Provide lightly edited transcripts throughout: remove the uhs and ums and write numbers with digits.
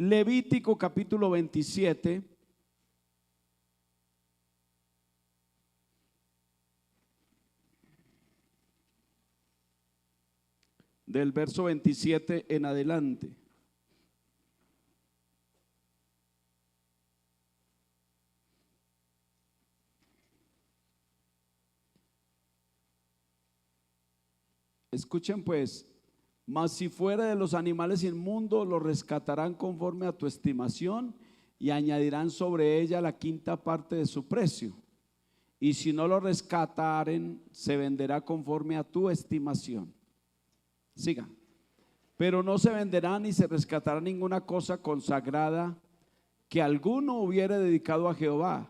Levítico capítulo 27. Del verso 27 en adelante. Escuchen pues: mas si fuera de los animales inmundos, lo rescatarán conforme a tu estimación y añadirán sobre ella la quinta parte de su precio. Y si no lo rescataren, se venderá conforme a tu estimación. Siga. Pero no se venderá ni se rescatará ninguna cosa consagrada que alguno hubiere dedicado a Jehová,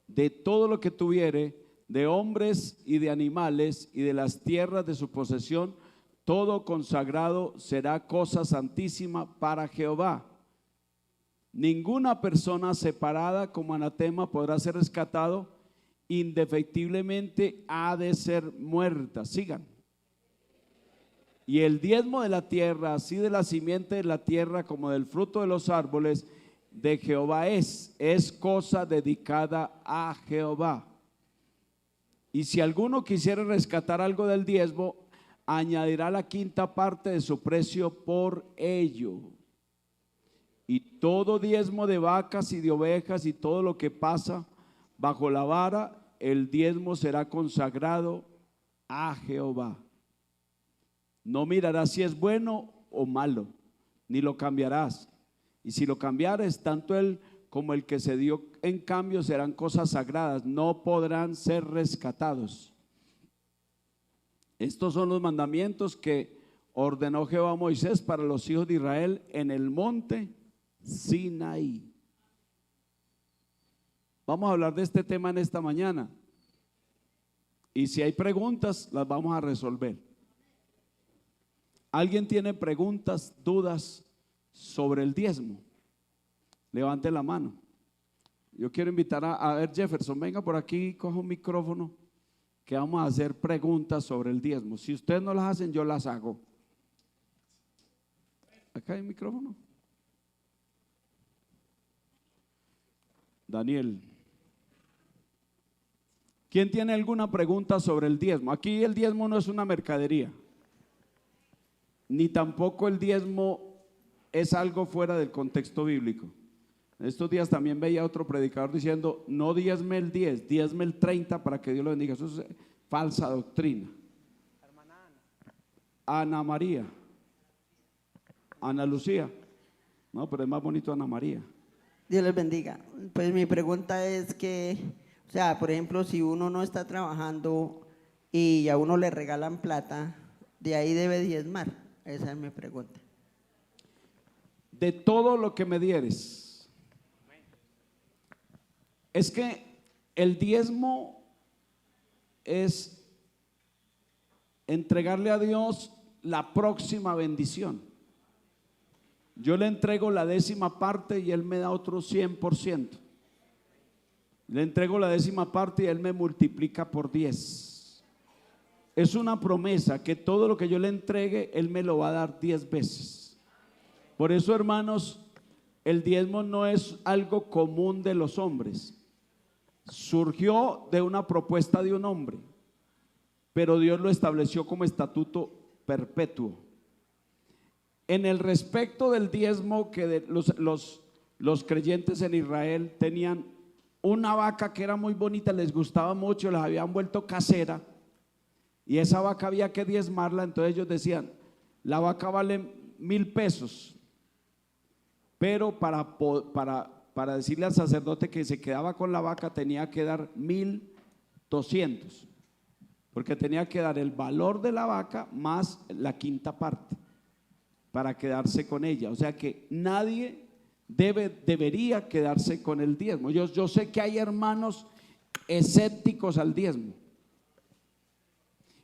de todo lo que tuviere, de hombres y de animales y de las tierras de su posesión, todo consagrado será cosa santísima para Jehová. Ninguna persona separada como anatema podrá ser rescatado, indefectiblemente ha de ser muerta. Sigan. Y el diezmo de la tierra, así de la simiente de la tierra como del fruto de los árboles, de Jehová es cosa dedicada a Jehová. Y si alguno quisiera rescatar algo del diezmo, añadirá la quinta parte de su precio por ello. Y todo diezmo de vacas y de ovejas y todo lo que pasa bajo la vara, el diezmo será consagrado a Jehová. No mirarás si es bueno o malo, ni lo cambiarás. Y si lo cambiares, tanto él como el que se dio en cambio serán cosas sagradas, no podrán ser rescatados. Estos son los mandamientos que ordenó Jehová a Moisés para los hijos de Israel en el monte Sinaí. Vamos a hablar de este tema en esta mañana. Y si hay preguntas, las vamos a resolver. ¿Alguien tiene preguntas, dudas sobre el diezmo? Levante la mano. Yo quiero invitar a ver, Jefferson, venga por aquí, coja un micrófono, que vamos a hacer preguntas sobre el diezmo. Si ustedes no las hacen, yo las hago. Acá hay micrófono. Daniel. ¿Quién tiene alguna pregunta sobre el diezmo? Aquí el diezmo no es una mercadería, ni tampoco el diezmo es algo fuera del contexto bíblico. Estos días también veía otro predicador diciendo: no diezme el 10, diezme el 30 para que Dios lo bendiga. Eso es falsa doctrina. Ana María, Ana Lucía. No, pero es más bonito Ana María. Dios les bendiga. Pues mi pregunta es que, o sea, por ejemplo, si uno no está trabajando y a uno le regalan plata, de ahí debe diezmar. Esa es mi pregunta. De todo lo que me dieres. Es que el diezmo es entregarle a Dios la próxima bendición. Yo le entrego la 10ª parte y Él me da otro 100%. Le entrego la 10ª parte y Él me multiplica por 10. Es una promesa que todo lo que yo le entregue, Él me lo va a dar 10 veces. Por eso, hermanos, el diezmo no es algo común de los hombres. Surgió de una propuesta de un hombre, pero Dios lo estableció como estatuto perpetuo. En el respecto del diezmo, que los creyentes en Israel tenían una vaca que era muy bonita, les gustaba mucho, las habían vuelto casera, y esa vaca había que diezmarla. Entonces ellos decían: la vaca vale 1,000 pesos, pero para decirle al sacerdote que se quedaba con la vaca tenía que dar 1,200, porque tenía que dar el valor de la vaca más la quinta parte para quedarse con ella. O sea que nadie debería quedarse con el diezmo. Yo sé que hay hermanos escépticos al diezmo,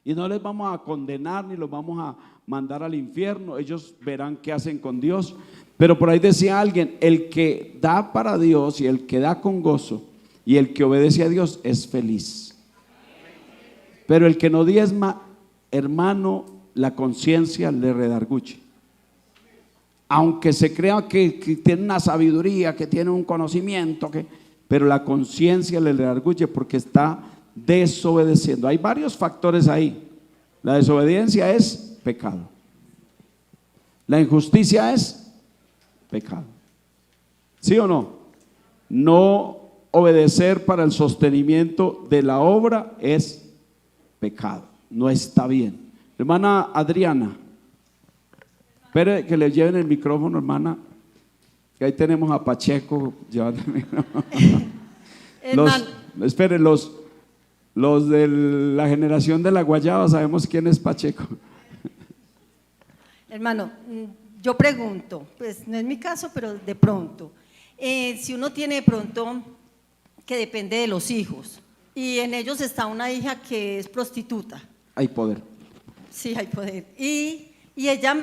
y no les vamos a condenar ni los vamos a mandar al infierno. Ellos verán qué hacen con Dios. Pero por ahí decía alguien: el que da para Dios y el que da con gozo y el que obedece a Dios es feliz. Pero el que no diezma, hermano, la conciencia le redarguye. aunque se crea que tiene una sabiduría, que tiene un conocimiento, pero la conciencia le redarguye porque está desobedeciendo. Hay varios factores ahí. La desobediencia es pecado. La injusticia es pecado. ¿Sí o no? No obedecer para el sostenimiento de la obra es pecado. No está bien. Hermana Adriana, espere que le lleven el micrófono, hermana, que ahí tenemos a Pacheco llevando el micrófono. Espere, los de la generación de la guayaba sabemos quién es Pacheco. Hermano, yo pregunto, pues no es mi caso, pero de pronto, si uno tiene de pronto que depende de los hijos y en ellos está una hija que es prostituta. Hay poder. Sí, hay poder. Y ella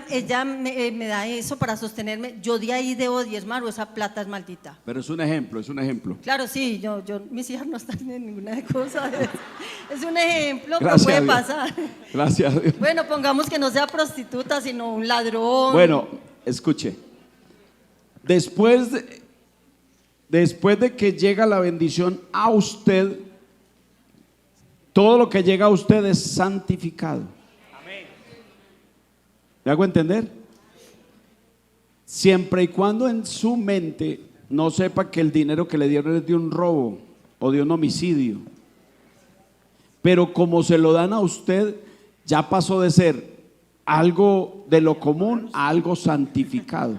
me da eso para sostenerme. Yo de ahí debo diezmar o esa plata es maldita. Pero es un ejemplo, es un ejemplo. Claro, sí, mis hijas no están en ninguna cosa. Es un ejemplo que Gracias puede a Dios. Pasar. Gracias a Dios. Bueno, pongamos que no sea prostituta, sino un ladrón. Bueno, escuche. Después de que llega la bendición a usted, todo lo que llega a usted es santificado. ¿Me hago entender? Siempre y cuando en su mente no sepa que el dinero que le dieron es de un robo o de un homicidio, pero como se lo dan a usted, ya pasó de ser algo de lo común a algo santificado.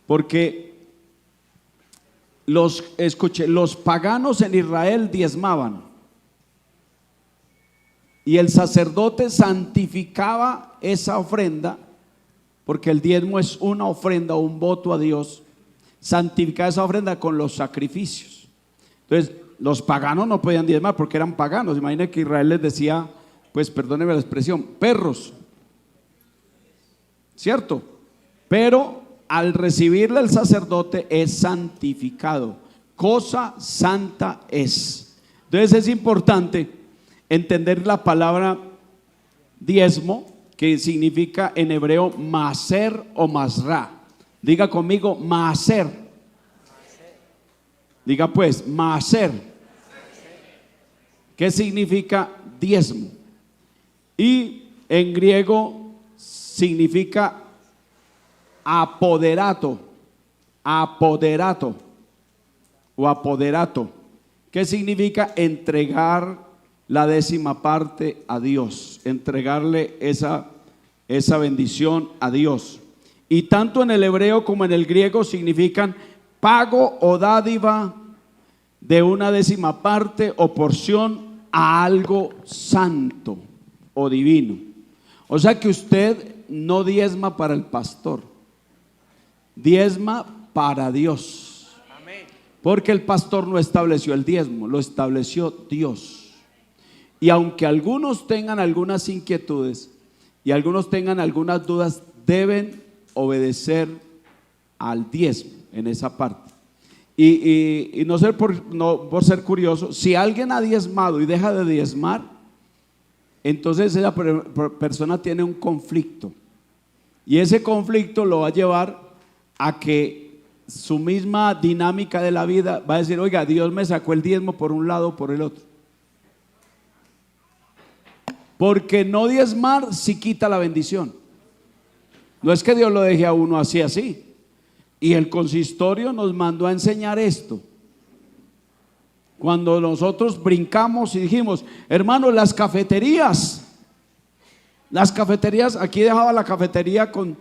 Porque los paganos en Israel diezmaban y el sacerdote santificaba esa ofrenda, porque el diezmo es una ofrenda o un voto a Dios. Santificaba esa ofrenda con los sacrificios. Entonces los paganos no podían diezmar porque eran paganos. Imaginen que Israel les decía, pues perdónenme la expresión, perros, ¿cierto? Pero al recibirle el sacerdote es santificado, cosa santa es. Entonces es importante entender la palabra diezmo, que significa en hebreo maser o masra. Diga conmigo maser. Diga pues maser. ¿Qué significa diezmo? Y en griego significa apoderato. Apoderato o apoderato. ¿Qué significa? Entregar la 10ª parte a Dios, entregarle esa bendición a Dios. Y tanto en el hebreo como en el griego significan pago o dádiva de una 10ª parte o porción a algo santo o divino. O sea que usted no diezma para el pastor, diezma para Dios. Porque el pastor no estableció el diezmo, lo estableció Dios. Y aunque algunos tengan algunas inquietudes y algunos tengan algunas dudas, deben obedecer al diezmo en esa parte. Y no ser por ser curioso, si alguien ha diezmado y deja de diezmar, entonces esa persona tiene un conflicto. Y ese conflicto lo va a llevar a que su misma dinámica de la vida va a decir, oiga, Dios me sacó el diezmo por un lado o por el otro. Porque no diezmar sí quita la bendición. No es que Dios lo deje a uno así. Y el consistorio nos mandó a enseñar esto. Cuando nosotros brincamos y dijimos, hermano, las cafeterías, aquí dejaba la cafetería con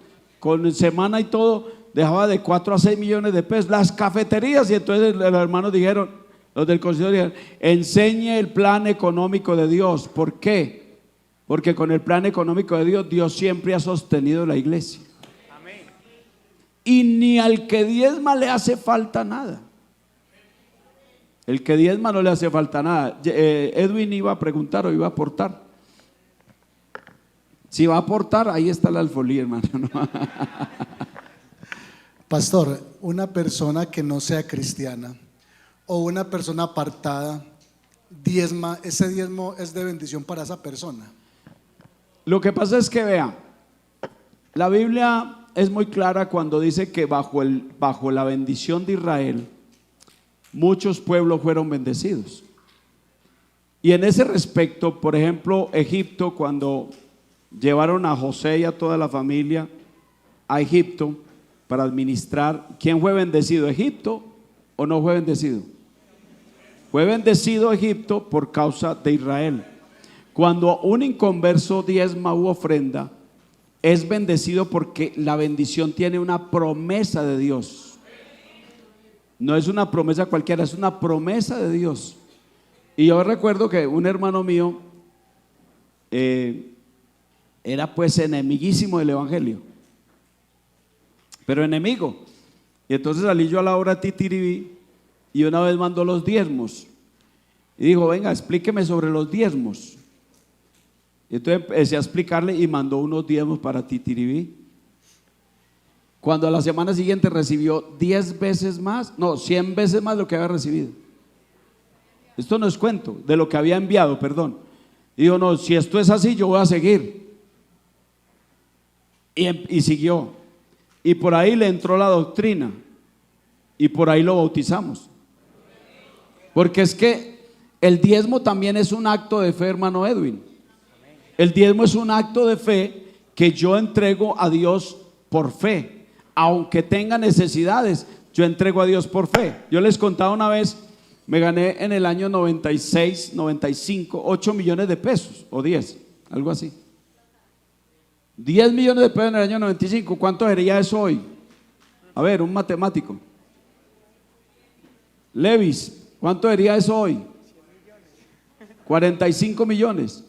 semana y todo, dejaba de 4 a 6 millones de pesos. Las cafeterías, y entonces los hermanos dijeron, los del consistorio dijeron, enseñe el plan económico de Dios. ¿Por qué? Porque con el plan económico de Dios, Dios siempre ha sostenido la iglesia. Amén. Y ni al que diezma le hace falta nada. El que diezma no le hace falta nada. Edwin iba a preguntar o iba a aportar. Si va a aportar, ahí está la alfolía, hermano. Pastor, una persona que no sea cristiana o una persona apartada diezma, ese diezmo es de bendición para esa persona. Lo que pasa es que vea, la Biblia es muy clara cuando dice que bajo la bendición de Israel, muchos pueblos fueron bendecidos. Y en ese respecto, por ejemplo, Egipto, cuando llevaron a José y a toda la familia a Egipto para administrar, ¿quién fue bendecido? ¿Egipto o no fue bendecido? Fue bendecido Egipto por causa de Israel. Cuando un inconverso diezma u ofrenda, es bendecido porque la bendición tiene una promesa de Dios. No es una promesa cualquiera, es una promesa de Dios. Y yo recuerdo que un hermano mío era pues enemiguísimo del evangelio, pero enemigo. Y entonces salí yo a la hora Titiribí y una vez mandó los diezmos y dijo: venga, explíqueme sobre los diezmos. Y entonces empecé a explicarle y mandó unos diezmos para Titiribí. Cuando a la semana siguiente recibió 10 veces más, no, 100 veces más lo que había recibido. Esto no es cuento, de lo que había enviado, perdón. Y dijo: no, si esto es así, yo voy a seguir. Y siguió. Y por ahí le entró la doctrina. Y por ahí lo bautizamos. Porque es que el diezmo también es un acto de fe, hermano Edwin. El diezmo es un acto de fe que yo entrego a Dios por fe. Aunque tenga necesidades, yo entrego a Dios por fe. Yo les contaba una vez, me gané en el año 96, 95, 8 millones de pesos, o 10, algo así. 10 millones de pesos en el año 95, ¿cuánto sería eso hoy? A ver, un matemático. Levis, ¿cuánto sería eso hoy? 45 millones.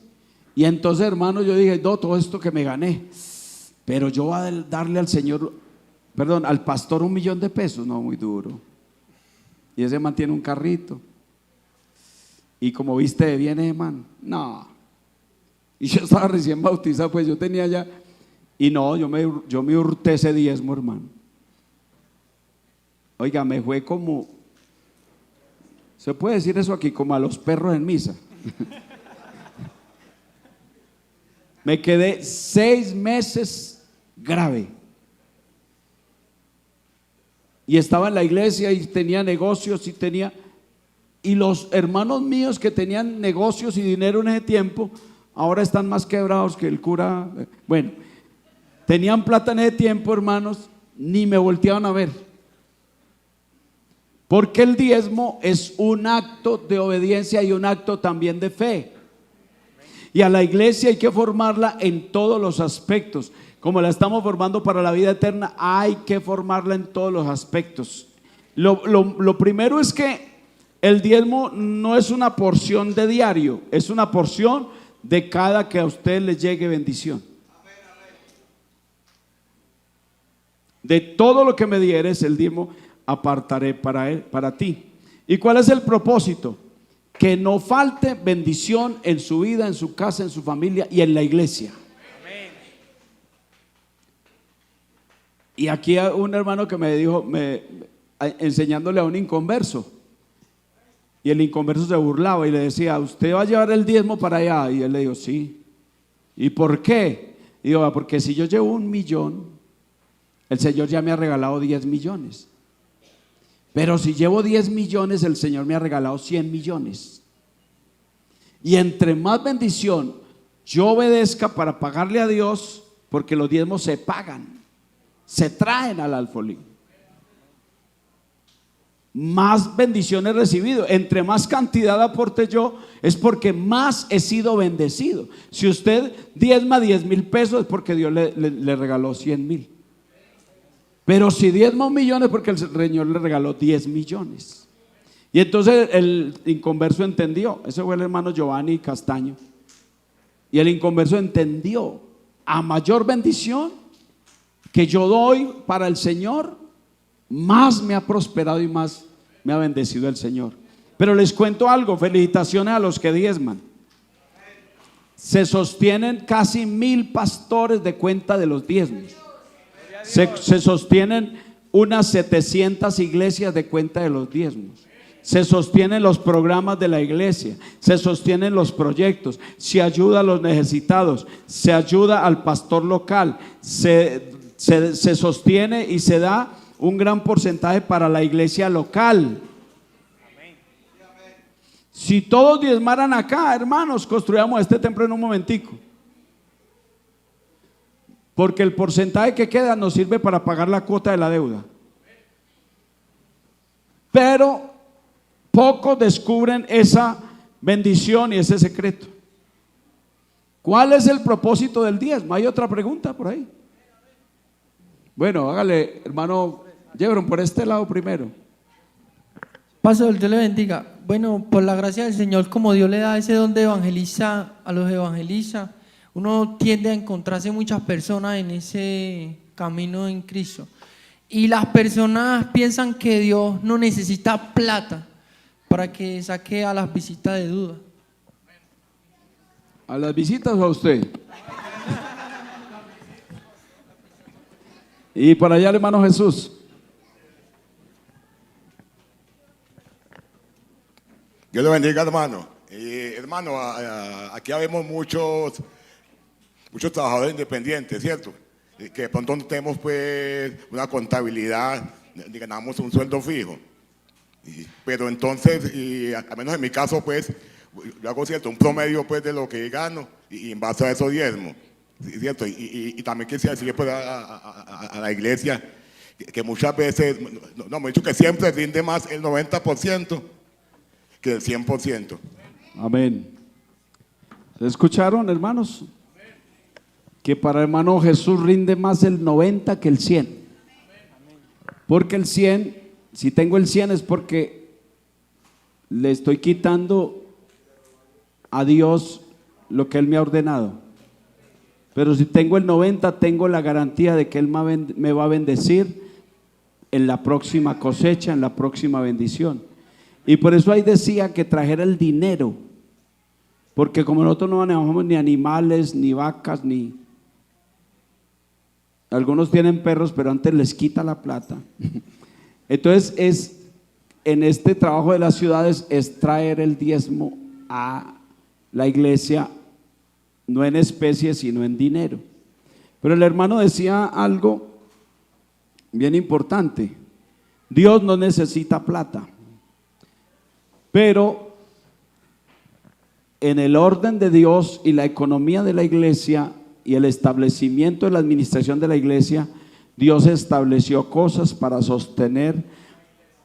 Y entonces, hermano, yo dije: no, todo esto que me gané, pero yo voy a darle al Señor, perdón, al pastor 1 millón de pesos. No, muy duro. Y ese man tiene un carrito. Y como viste, viene, man. No. Y yo estaba recién bautizado, pues yo tenía ya. Y no, yo me hurté ese diezmo, hermano. Oiga, me fue como, ¿se puede decir eso aquí? Como a los perros en misa. Me quedé 6 meses grave. Y estaba en la iglesia y tenía negocios y los hermanos míos que tenían negocios y dinero en ese tiempo, ahora están más quebrados que el cura. Bueno, tenían plata en ese tiempo, hermanos, ni me volteaban a ver. Porque el diezmo es un acto de obediencia y un acto también de fe. Y a la iglesia hay que formarla en todos los aspectos. Como la estamos formando para la vida eterna, hay que formarla en todos los aspectos. Lo primero es que el diezmo no es una porción de diario, es una porción de cada que a usted le llegue bendición. De todo lo que me dieres, el diezmo apartaré para ti. ¿Y cuál es el propósito? Que no falte bendición en su vida, en su casa, en su familia y en la iglesia. Y aquí hay un hermano que me dijo, enseñándole a un inconverso, y el inconverso se burlaba y le decía: ¿usted va a llevar el diezmo para allá? Y él le dijo: sí. ¿Y por qué? Y digo: porque si yo llevo 1 millón, el Señor ya me ha regalado 10 millones. Pero si llevo 10 millones, el Señor me ha regalado 100 millones. Y entre más bendición yo obedezca para pagarle a Dios, porque los diezmos se pagan, se traen al alfolí, más bendiciones he recibido. Entre más cantidad aporte yo, es porque más he sido bendecido. Si usted diezma 10,000 pesos, es porque Dios le regaló 100,000. Pero si diezma 1 millón, es porque el Señor le regaló 10 millones. Y entonces el inconverso entendió. Ese fue el hermano Giovanni Castaño. Y el inconverso entendió: a mayor bendición que yo doy para el Señor, más me ha prosperado y más me ha bendecido el Señor. Pero les cuento algo: felicitaciones a los que diezman. Se sostienen casi 1,000 pastores de cuenta de los diezmos. Se sostienen unas 700 iglesias de cuenta de los diezmos. Se sostienen los programas de la iglesia, se sostienen los proyectos, se ayuda a los necesitados, se ayuda al pastor local, se se sostiene y se da un gran porcentaje para la iglesia local. Si todos diezmaran acá, hermanos, construyamos este templo en un momentico. Porque el porcentaje que queda nos sirve para pagar la cuota de la deuda. Pero pocos descubren esa bendición y ese secreto. ¿Cuál es el propósito del diezmo? ¿Hay otra pregunta por ahí? Bueno, hágale, hermano Jebron, por este lado primero. Pastor, Dios le bendiga. Bueno, por la gracia del Señor, como Dios le da ese don de evangeliza a los evangeliza, uno tiende a encontrarse muchas personas en ese camino en Cristo. Y las personas piensan que Dios no necesita plata para que saque a las visitas de duda. ¿A las visitas o a usted? Y por allá el hermano Jesús. Dios lo bendiga, hermano. Hermano, aquí vemos muchos trabajadores independientes, ¿cierto? Que de pronto no tenemos pues una contabilidad, ni ganamos un sueldo fijo. Pero entonces, al menos en mi caso, pues, yo hago, ¿cierto?, un promedio pues de lo que gano y en base a eso diezmo, ¿cierto? Y también quisiera decirle pues a la iglesia que muchas veces, no, me he dicho que siempre rinde más el 90% que el 100%. Amén. ¿Escucharon, hermanos? Que para el hermano Jesús rinde más el 90 que el 100. Porque el 100, si tengo el 100 es porque le estoy quitando a Dios lo que Él me ha ordenado. Pero si tengo el 90, tengo la garantía de que Él me va a bendecir en la próxima cosecha, en la próxima bendición. Y por eso ahí decía que trajera el dinero, porque como nosotros no manejamos ni animales, ni vacas, ni... Algunos tienen perros, pero antes les quita la plata. Entonces en este trabajo de las ciudades es traer el diezmo a la iglesia, no en especie, sino en dinero. Pero el hermano decía algo bien importante: Dios no necesita plata. Pero en el orden de Dios y la economía de la iglesia y el establecimiento de la administración de la iglesia, Dios estableció cosas para sostener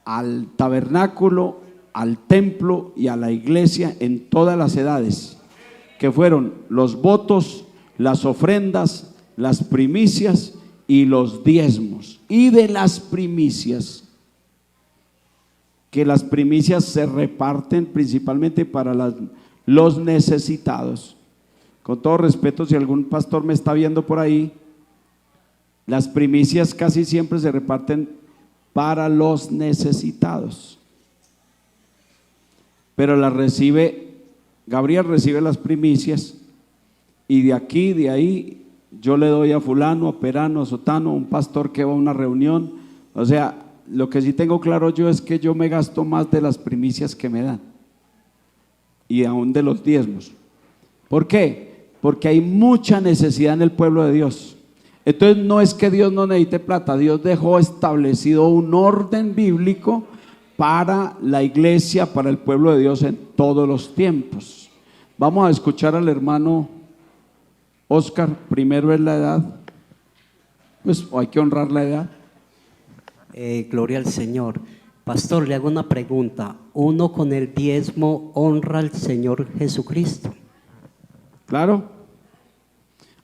al tabernáculo, al templo y a la iglesia en todas las edades, que fueron los votos, las ofrendas, las primicias y los diezmos. Y de las primicias, que las primicias se reparten principalmente para los necesitados. Con todo respeto, si algún pastor me está viendo por ahí, las primicias casi siempre se reparten para los necesitados. Pero las recibe, Gabriel recibe las primicias, y de aquí, de ahí, yo le doy a fulano, a perano, a sotano, a un pastor que va a una reunión. O sea, lo que sí tengo claro yo es que yo me gasto más de las primicias que me dan, y aún de los diezmos. ¿Por qué? Porque hay mucha necesidad en el pueblo de Dios. Entonces no es que Dios no necesite plata, Dios dejó establecido un orden bíblico para la iglesia, para el pueblo de Dios en todos los tiempos. Vamos a escuchar al hermano Oscar. Primero es la edad, pues hay que honrar la edad. Gloria al Señor. Pastor, le hago una pregunta. ¿Uno con el diezmo honra al Señor Jesucristo? Claro.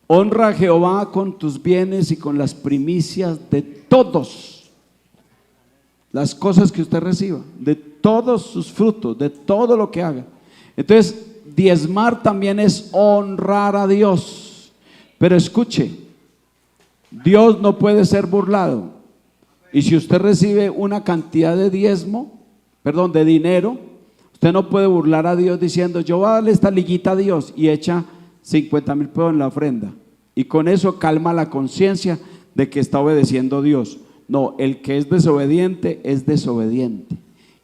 Honra a Jehová con tus bienes y con las primicias de todos las cosas que usted reciba, de todos sus frutos, de todo lo que haga. Entonces, diezmar también es honrar a Dios. Pero escuche, Dios no puede ser burlado. Y si usted recibe una cantidad de de dinero, usted no puede burlar a Dios diciendo: yo voy a darle esta liguita a Dios, y echa 50,000 pesos en la ofrenda, y con eso calma la conciencia de que está obedeciendo a Dios. No, el que es desobediente es desobediente,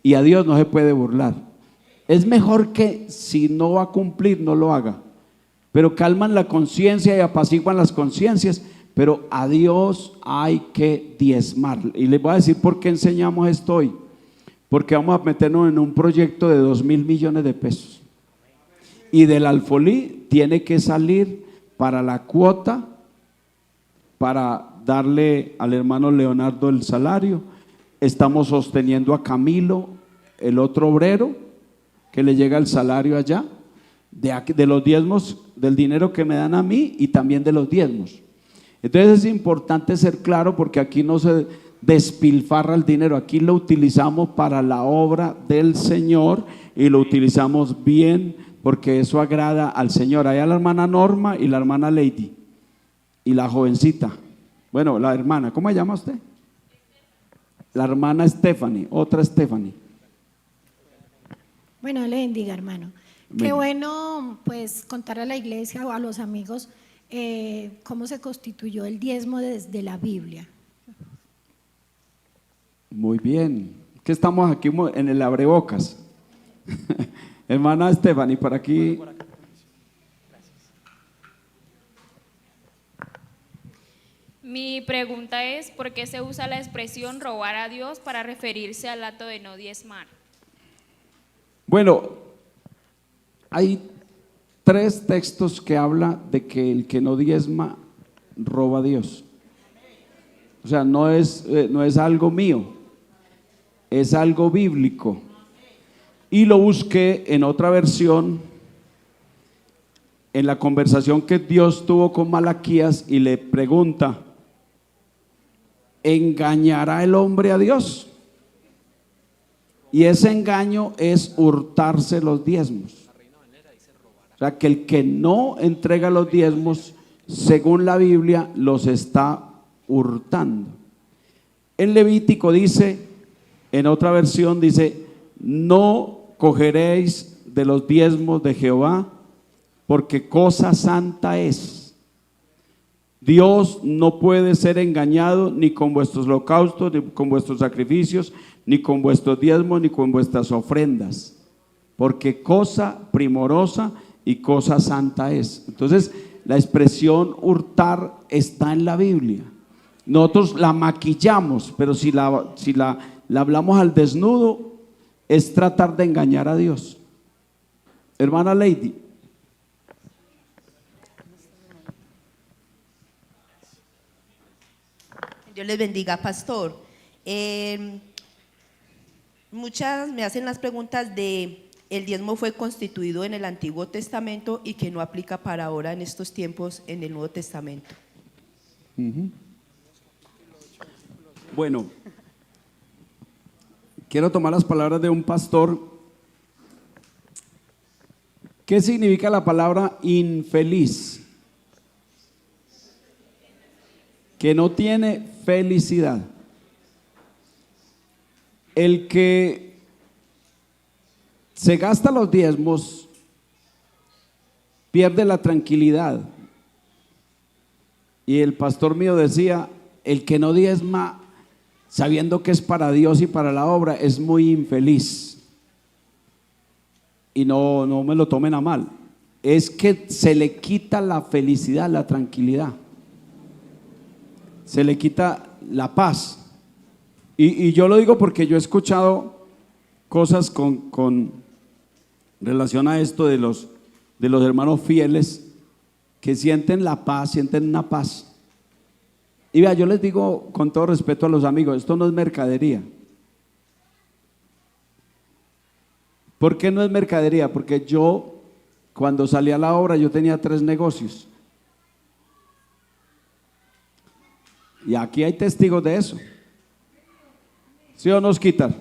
y a Dios no se puede burlar. Es mejor que si no va a cumplir, no lo haga, pero calman la conciencia y apaciguan las conciencias pero a Dios hay que diezmar. Y les voy a decir por qué enseñamos esto hoy. Porque vamos a meternos en un proyecto de 2.000 millones de pesos. Y del Alfolí tiene que salir para la cuota, para darle al hermano Leonardo el salario. Estamos sosteniendo a Camilo, el otro obrero, que le llega el salario allá, de los diezmos, del dinero que me dan a mí y también de los diezmos. Entonces es importante ser claro, porque aquí no se despilfarra el dinero, aquí lo utilizamos para la obra del Señor y lo utilizamos bien, porque eso agrada al Señor. Allá la hermana Norma y la hermana Lady y la jovencita, bueno, la hermana, ¿cómo se llama usted? La hermana Stephanie, otra Stephanie. Bueno, le bendiga, hermano. Qué bueno, pues, contar a la iglesia o a los amigos cómo se constituyó el diezmo desde la Biblia. Muy bien, que estamos aquí en el abrebocas. Hermana Stephanie, por aquí. Mi pregunta es, ¿por qué se usa la expresión robar a Dios para referirse al acto de no diezmar? Bueno, hay 3 textos que habla de que el que no diezma roba a Dios. O sea, no es algo mío, es algo bíblico. Y lo busqué en otra versión, en la conversación que Dios tuvo con Malaquías, y le pregunta: ¿engañará el hombre a Dios? Y ese engaño es hurtarse los diezmos. O sea, que el que no entrega los diezmos, según la Biblia, los está hurtando. En Levítico dice, en otra versión dice: no cogeréis de los diezmos de Jehová, porque cosa santa es. Dios no puede ser engañado ni con vuestros holocaustos, ni con vuestros sacrificios, ni con vuestros diezmos, ni con vuestras ofrendas, porque cosa primorosa y cosa santa es. Entonces, la expresión hurtar está en la Biblia. Nosotros la maquillamos, pero si la hablamos al desnudo, es tratar de engañar a Dios. Hermana Lady. Dios les bendiga, pastor. Muchas me hacen las preguntas de el diezmo fue constituido en el Antiguo Testamento y que no aplica para ahora en estos tiempos en el Nuevo Testamento. Bueno, quiero tomar las palabras de un pastor. ¿Qué significa la palabra infeliz? Que no tiene felicidad. El que se gasta los diezmos pierde la tranquilidad. Y el pastor mío decía: el que no diezma sabiendo que es para Dios y para la obra es muy infeliz. Y no me lo tomen a mal, es que se le quita la felicidad, la tranquilidad, se le quita la paz. Y yo lo digo porque yo he escuchado cosas con relación a esto de los hermanos fieles que sienten la paz, sienten una paz. Y vea, yo les digo con todo respeto a los amigos, esto no es mercadería. ¿Por qué no es mercadería? Porque yo, cuando salí a la obra, yo tenía 3 negocios. Y aquí hay testigos de eso. ¿Sí o no, Osquitar?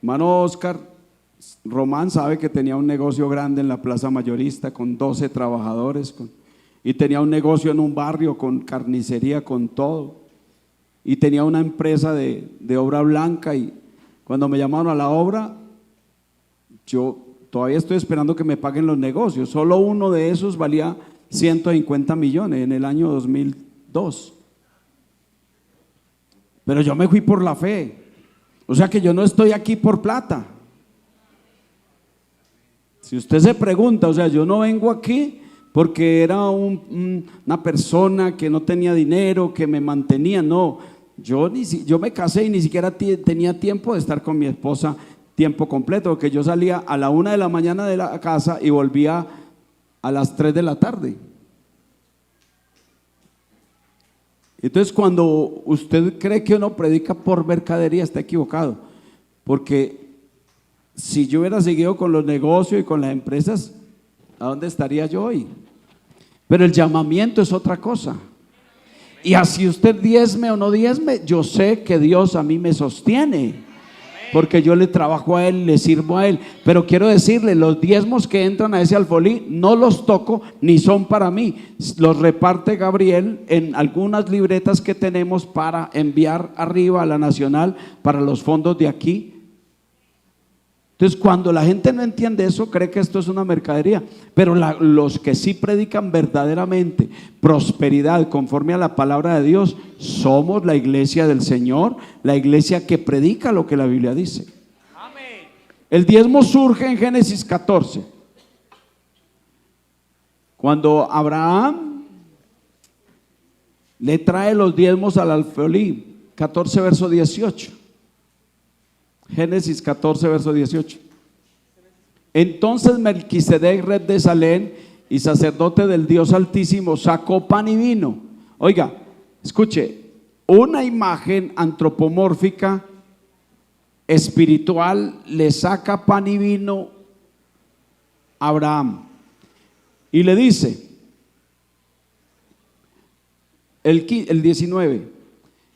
Hermano Oscar Román sabe que tenía un negocio grande en la Plaza Mayorista con 12 trabajadores, y tenía un negocio en un barrio con carnicería, con todo, y tenía una empresa de obra blanca. Y cuando me llamaron a la obra, yo todavía estoy esperando que me paguen los negocios. Solo uno de esos valía 150 millones en el año 2002. Pero yo me fui por la fe. O sea que yo no estoy aquí por plata. Si usted se pregunta, o sea, yo no vengo aquí porque era una persona que no tenía dinero, que me mantenía. No, yo me casé y ni siquiera tenía tiempo de estar con mi esposa tiempo completo, porque yo salía a la 1 de la mañana de la casa y volvía a las 3 de la tarde. Entonces, cuando usted cree que uno predica por mercadería, está equivocado, porque si yo hubiera seguido con los negocios y con las empresas, ¿a dónde estaría yo hoy? Pero el llamamiento es otra cosa. Y así usted diezme o no diezme, yo sé que Dios a mí me sostiene, porque yo le trabajo a Él, le sirvo a Él. Pero quiero decirle, los diezmos que entran a ese alfolí no los toco ni son para mí, los reparte Gabriel en algunas libretas que tenemos para enviar arriba a la nacional para los fondos de aquí. Entonces, cuando la gente no entiende eso, cree que esto es una mercadería. Pero los que sí predican verdaderamente prosperidad conforme a la palabra de Dios, somos la iglesia del Señor, la iglesia que predica lo que la Biblia dice. Amén. El diezmo surge en Génesis 14, cuando Abraham le trae los diezmos al alfolí. 14 verso 18. Génesis 14 verso 18. Entonces Melquisedec, rey de Salem y sacerdote del Dios Altísimo, sacó pan y vino. Oiga, escuche, una imagen antropomórfica espiritual le saca pan y vino a Abraham y le dice, el 19,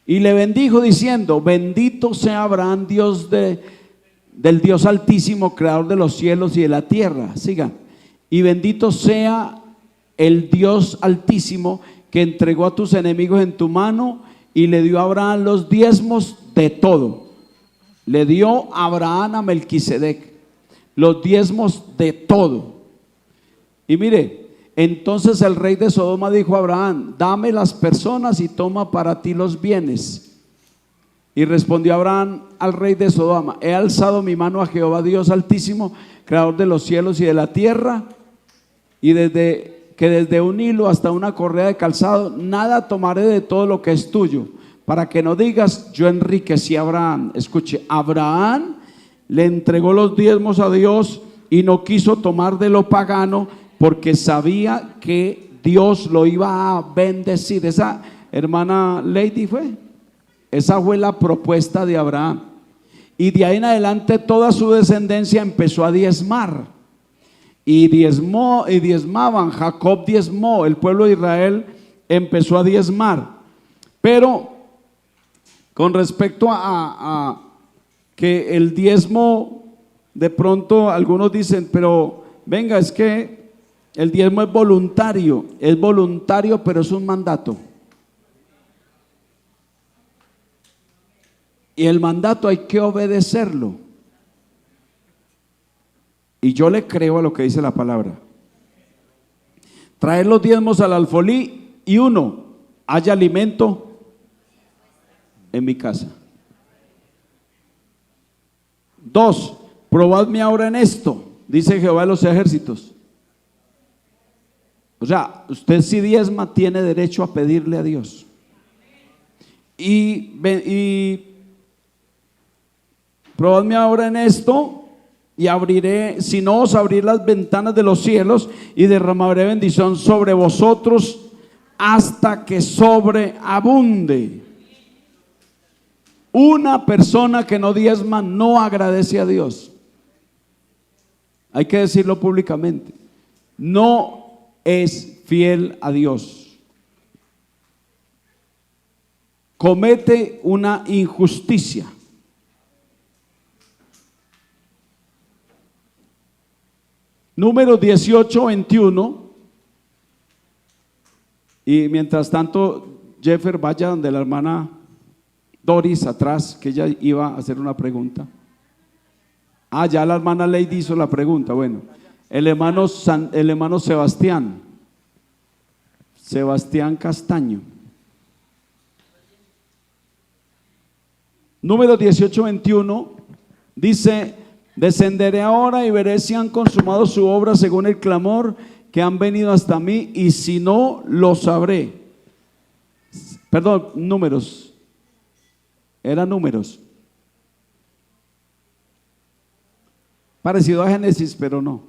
y le bendijo diciendo, bendito sea Abraham, Dios del Dios Altísimo, creador de los cielos y de la tierra. Sigan. Y bendito sea el Dios Altísimo que entregó a tus enemigos en tu mano y le dio a Abraham los diezmos de todo. Le dio a Abraham a Melquisedec los diezmos de todo. Y mire, entonces el rey de Sodoma dijo a Abraham, dame las personas y toma para ti los bienes. Y respondió Abraham al rey de Sodoma, he alzado mi mano a Jehová Dios Altísimo, creador de los cielos y de la tierra, y desde un hilo hasta una correa de calzado, nada tomaré de todo lo que es tuyo, para que no digas, yo enriquecí a Abraham. Escuche, Abraham le entregó los diezmos a Dios y no quiso tomar de lo pagano, porque sabía que Dios lo iba a bendecir. Esa hermana Lady esa fue la propuesta de Abraham. Y de ahí en adelante toda su descendencia empezó a diezmar. Y diezmaban, Jacob diezmó, el pueblo de Israel empezó a diezmar. Pero con respecto a que el diezmo, de pronto algunos dicen, pero venga, es que el diezmo es voluntario, pero es un mandato. Y el mandato hay que obedecerlo. Y yo le creo a lo que dice la palabra. Traer los diezmos al alfolí y haya alimento en mi casa. 2, probadme ahora en esto, dice Jehová de los ejércitos. O sea, usted si diezma tiene derecho a pedirle a Dios. Y probadme ahora en esto y abriré, si no os abrir las ventanas de los cielos y derramaré bendición sobre vosotros hasta que sobreabunde. Una persona que no diezma no agradece a Dios. Hay que decirlo públicamente. No es fiel a Dios. Comete una injusticia. Número 18, 21. Y mientras tanto, Jeffer, vaya donde la hermana Doris atrás, que ella iba a hacer una pregunta. Ya la hermana Lady hizo la pregunta. Bueno, el hermano Sebastián Castaño. Número 18, 21 dice: descenderé ahora y veré si han consumado su obra según el clamor que han venido hasta mí, y si no, lo sabré. Perdón, Números. Era Números. Parecido a Génesis, pero no.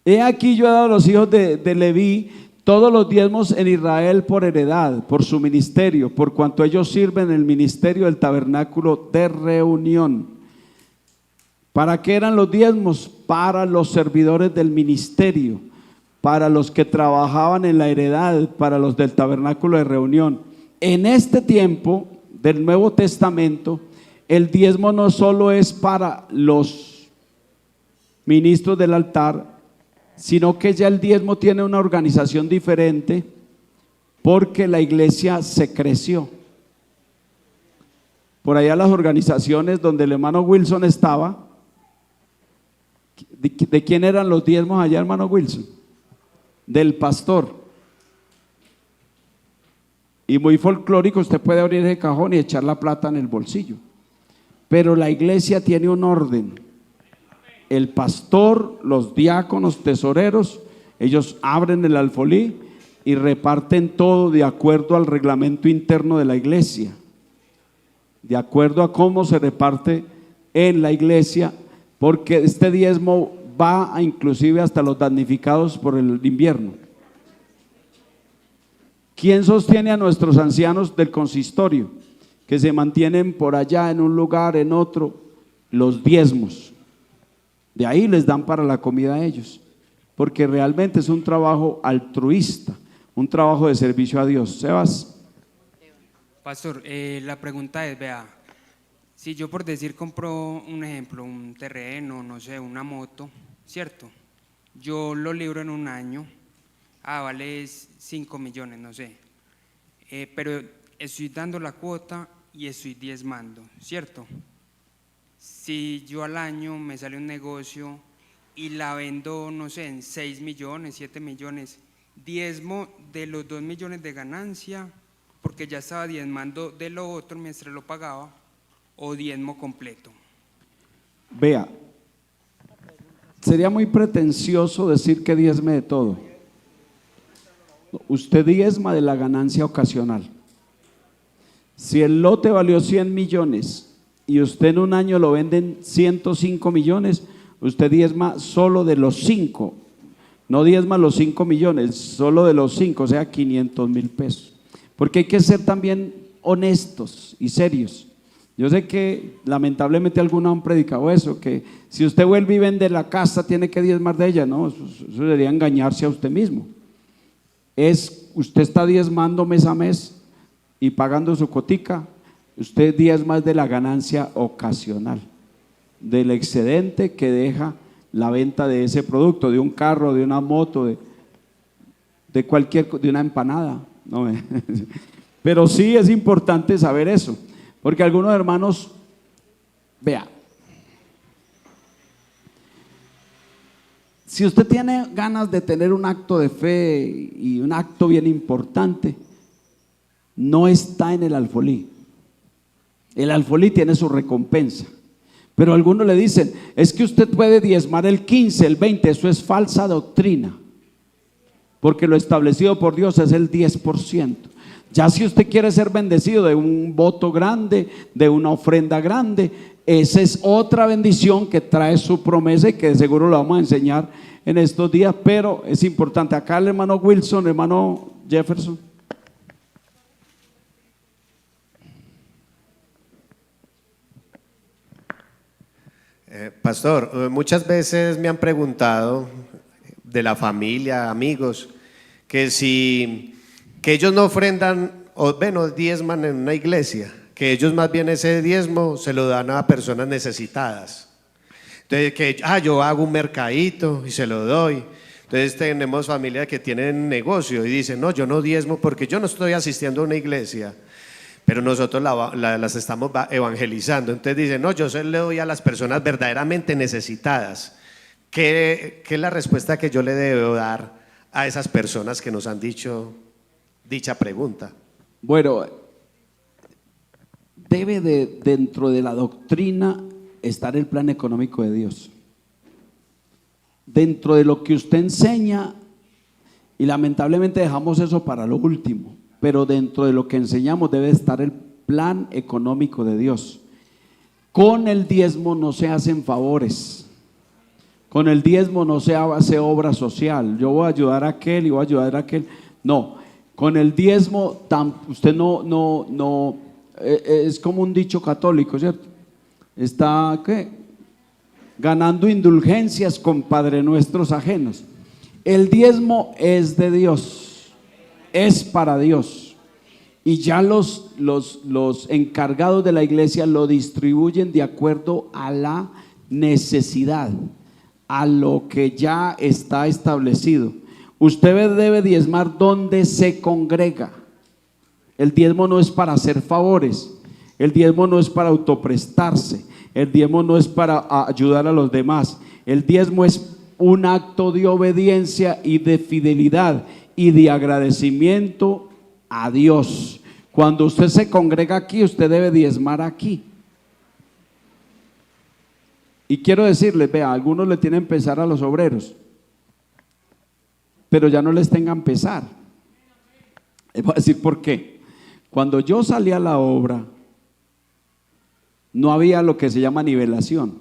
He aquí yo he dado a los hijos de Leví todos los diezmos en Israel por heredad, por su ministerio, por cuanto ellos sirven en el ministerio del tabernáculo de reunión. ¿Para qué eran los diezmos? Para los servidores del ministerio, para los que trabajaban en la heredad, para los del tabernáculo de reunión. En este tiempo del Nuevo Testamento, el diezmo no solo es para los ministros del altar, sino que ya el diezmo tiene una organización diferente porque la iglesia se creció. Por allá las organizaciones donde el hermano Wilson estaba, ¿de quién eran los diezmos allá, hermano Wilson? Del pastor. Y muy folclórico, usted puede abrir el cajón y echar la plata en el bolsillo. Pero la iglesia tiene un orden. El pastor, los diáconos, tesoreros, ellos abren el alfolí y reparten todo de acuerdo al reglamento interno de la iglesia, de acuerdo a cómo se reparte en la iglesia, porque este diezmo va inclusive hasta los damnificados por el invierno. ¿Quién sostiene a nuestros ancianos del consistorio, que se mantienen por allá en un lugar, en otro? Los diezmos. De ahí les dan para la comida a ellos, porque realmente es un trabajo altruista, un trabajo de servicio a Dios. Sebas. Pastor, la pregunta es, vea, si yo por decir compro un ejemplo, un terreno, no sé, una moto, ¿cierto? Yo lo libro en un año, vale 5 millones, no sé, pero estoy dando la cuota y estoy diezmando, ¿cierto? Si yo al año me sale un negocio y la vendo, no sé, en 6 millones, 7 millones, diezmo de los 2 millones de ganancia, porque ya estaba diezmando de lo otro mientras lo pagaba, o diezmo completo. Vea, sería muy pretencioso decir que diezme de todo. Usted diezma de la ganancia ocasional. Si el lote valió 100 millones y usted en un año lo venden 105 millones, usted diezma solo de los 5, no diezma los 5 millones, solo de los 5, o sea 500,000 pesos. Porque hay que ser también honestos y serios. Yo sé que lamentablemente algunos han predicado eso, que si usted vuelve y vende la casa tiene que diezmar de ella. No, eso sería engañarse a usted mismo. Usted está diezmando mes a mes y pagando su cotica. Usted diezma de la ganancia ocasional, del excedente que deja la venta de ese producto, de un carro, de una moto, de una empanada. No, pero sí es importante saber eso, porque algunos hermanos, vea, si usted tiene ganas de tener un acto de fe y un acto bien importante, no está en el alfolí. El alfolí tiene su recompensa, pero algunos le dicen, es que usted puede diezmar el 15, el 20, eso es falsa doctrina, porque lo establecido por Dios es el 10%. Ya si usted quiere ser bendecido de un voto grande, de una ofrenda grande, esa es otra bendición que trae su promesa y que de seguro lo vamos a enseñar en estos días, pero es importante. Acá el hermano Wilson, el hermano Jefferson. Pastor, muchas veces me han preguntado de la familia, amigos, que ellos no ofrendan o diezman en una iglesia, que ellos más bien ese diezmo se lo dan a personas necesitadas. Entonces, yo hago un mercadito y se lo doy. Entonces tenemos familias que tienen negocio y dicen, no, yo no diezmo porque yo no estoy asistiendo a una iglesia, pero nosotros las estamos evangelizando. Entonces dicen, no, yo se le doy a las personas verdaderamente necesitadas. ¿Qué es la respuesta que yo le debo dar a esas personas que nos han dicho dicha pregunta? Bueno, debe dentro de la doctrina estar el plan económico de Dios. dentro de lo que usted enseña, y lamentablemente dejamos eso para lo último, pero dentro de lo que enseñamos debe estar el plan económico de Dios. Con el diezmo no se hacen favores, con el diezmo no se hace obra social, yo voy a ayudar a aquel y voy a ayudar a aquel, no, con el diezmo usted no, es como un dicho católico, ¿cierto? Está, ¿qué? Ganando indulgencias con Padre Nuestros ajenos. El diezmo es de Dios, es para Dios, y ya los encargados de la iglesia lo distribuyen de acuerdo a la necesidad, a lo que ya está establecido. Usted debe diezmar donde se congrega. El diezmo no es para hacer favores, el diezmo no es para autoprestarse, el diezmo no es para ayudar a los demás, el diezmo es un acto de obediencia y de fidelidad y de agradecimiento a Dios. Cuando usted se congrega aquí, usted debe diezmar aquí. Y quiero decirles, vea, algunos le tienen pesar a los obreros, pero ya no les tengan pesar. Les voy a decir por qué. Cuando yo salí a la obra, no había lo que se llama nivelación.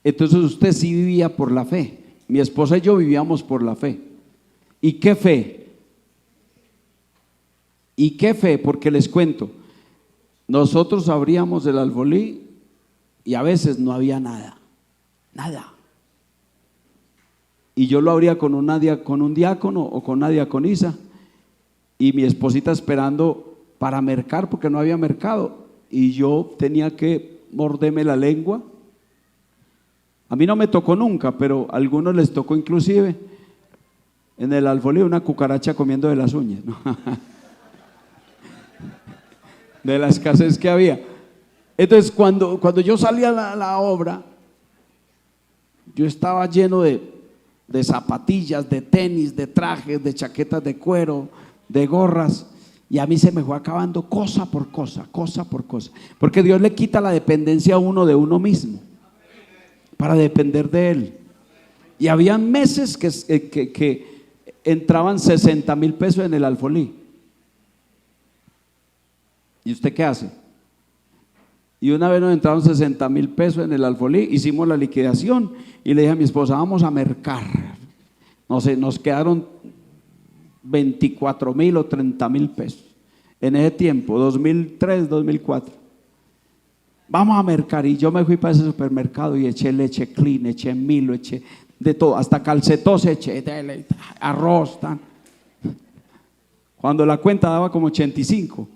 Entonces usted sí vivía por la fe. Mi esposa y yo vivíamos por la fe. ¿Y qué fe? ¿Y qué fe? Porque les cuento, nosotros abríamos el alfolí y a veces no había nada, nada. Y yo lo abría con un diácono o con una diaconisa, y mi esposita esperando para mercar porque no había mercado, y yo tenía que morderme la lengua. A mí no me tocó nunca, pero a algunos les tocó inclusive en el alfolí una cucaracha comiendo de las uñas, ¿no? De la escasez que había. Entonces cuando yo salí a la obra, yo estaba lleno de zapatillas, de tenis, de trajes, de chaquetas de cuero, de gorras, y a mí se me fue acabando cosa por cosa, porque Dios le quita la dependencia a uno de uno mismo para depender de Él. Y habían meses que entraban 60,000 pesos en el alfolí. ¿Y usted qué hace? Y una vez nos entraron 60,000 pesos en el alfolí, hicimos la liquidación y le dije a mi esposa, vamos a mercar. No sé, nos quedaron 24,000 o 30,000 pesos en ese tiempo, 2003, 2004. Vamos a mercar, y yo me fui para ese supermercado y eché leche clean, eché Milo, eché de todo, hasta calcetos eché, arroz, tan. Cuando la cuenta daba como 85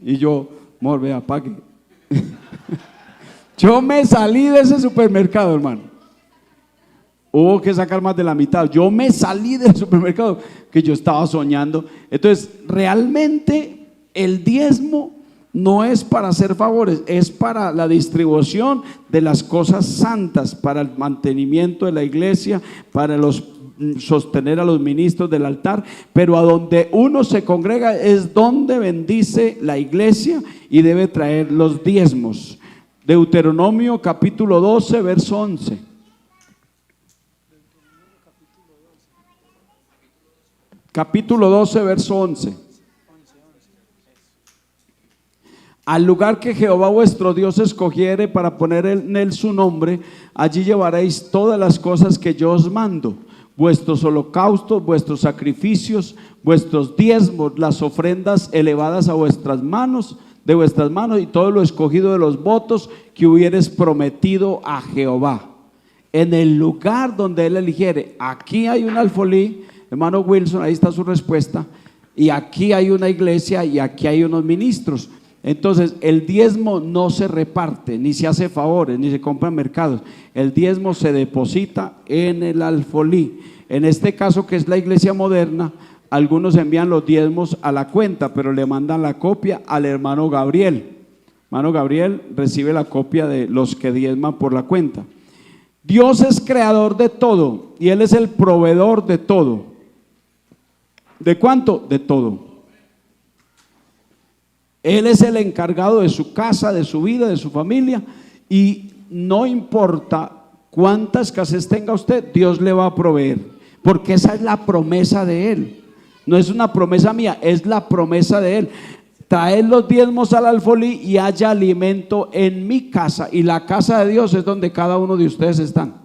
y yo, amor, vea, pague. Yo me salí de ese supermercado, hermano. Hubo que sacar más de la mitad. Yo me salí del supermercado que yo estaba soñando. Entonces, realmente el diezmo no es para hacer favores, es para la distribución de las cosas santas, para el mantenimiento de la iglesia, para sostener a los ministros del altar, pero a donde uno se congrega es donde bendice la iglesia y debe traer los diezmos. Deuteronomio capítulo 12, verso 11. Capítulo 12, verso 11. Al lugar que Jehová vuestro Dios escogiere para poner en él su nombre, allí llevaréis todas las cosas que yo os mando, vuestros holocaustos, vuestros sacrificios, vuestros diezmos, las ofrendas elevadas a vuestras manos, de vuestras manos, y todo lo escogido de los votos que hubieres prometido a Jehová, en el lugar donde él eligiere. Aquí hay un alfolí, hermano Wilson, ahí está su respuesta, y aquí hay una iglesia y aquí hay unos ministros. Entonces el diezmo no se reparte, ni se hace favores, ni se compra en mercados. El diezmo se deposita en el alfolí. En este caso, que es la iglesia moderna, algunos envían los diezmos a la cuenta, pero le mandan la copia al hermano Gabriel. Hermano Gabriel recibe la copia de los que diezman por la cuenta. Dios es creador de todo y Él es el proveedor de todo. ¿De cuánto? De todo. Él es el encargado de su casa, de su vida, de su familia, y no importa cuánta escasez tenga usted, Dios le va a proveer, porque esa es la promesa de Él. No es una promesa mía, es la promesa de Él. Traed los diezmos al alfolí y haya alimento en mi casa. Y la casa de Dios es donde cada uno de ustedes están,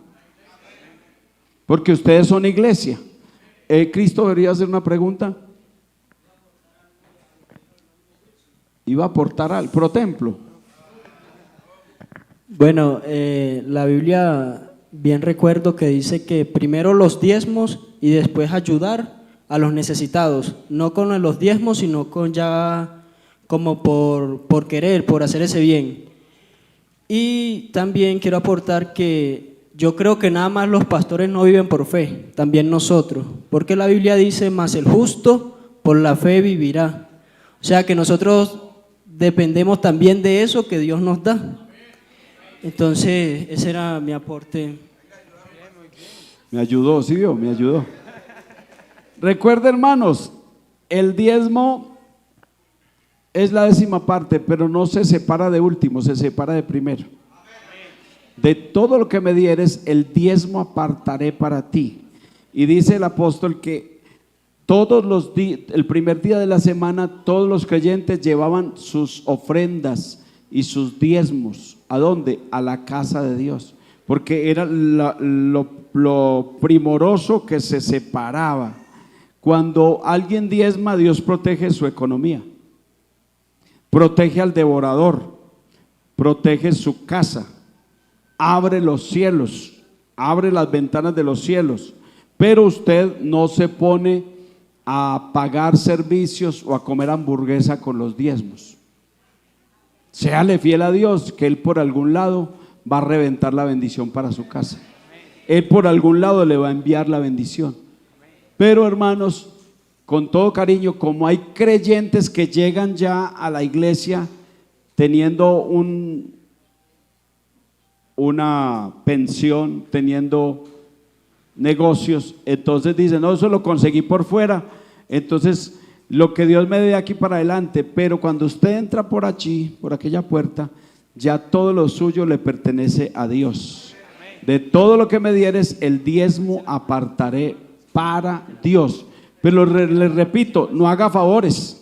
porque ustedes son iglesia. Cristo debería hacer una pregunta. Iba a aportar al pro templo. Bueno, la Biblia, bien recuerdo que dice que primero los diezmos y después ayudar a los necesitados, no con los diezmos, sino con ya como por querer, por hacer ese bien. Y también quiero aportar que yo creo que nada más los pastores no viven por fe, también nosotros, porque la Biblia dice, mas el justo por la fe vivirá. O sea que nosotros dependemos también de eso que Dios nos da. Entonces, ese era mi aporte. Me ayudó, ¿sí vio? Me ayudó. Recuerda, hermanos, el diezmo es la 10ª parte, pero no se separa de último, se separa de primero. De todo lo que me dieres, el diezmo apartaré para ti. Y dice el apóstol que todos los días, el primer día de la semana, todos los creyentes llevaban sus ofrendas y sus diezmos. ¿A dónde? A la casa de Dios, porque era lo primoroso que se separaba. Cuando alguien diezma, Dios protege su economía, protege al devorador, protege su casa, abre los cielos, abre las ventanas de los cielos. Pero usted no se pone a pagar servicios o a comer hamburguesa con los diezmos. Séale fiel a Dios, que Él por algún lado va a reventar la bendición para su casa. Él por algún lado le va a enviar la bendición. Pero hermanos, con todo cariño, como hay creyentes que llegan ya a la iglesia teniendo una pensión, teniendo negocios, entonces dicen, no, eso lo conseguí por fuera, entonces lo que Dios me dé aquí para adelante. Pero cuando usted entra por allí, por aquella puerta, ya todo lo suyo le pertenece a Dios. De todo lo que me dieres, el diezmo apartaré para Dios. Pero les repito, no haga favores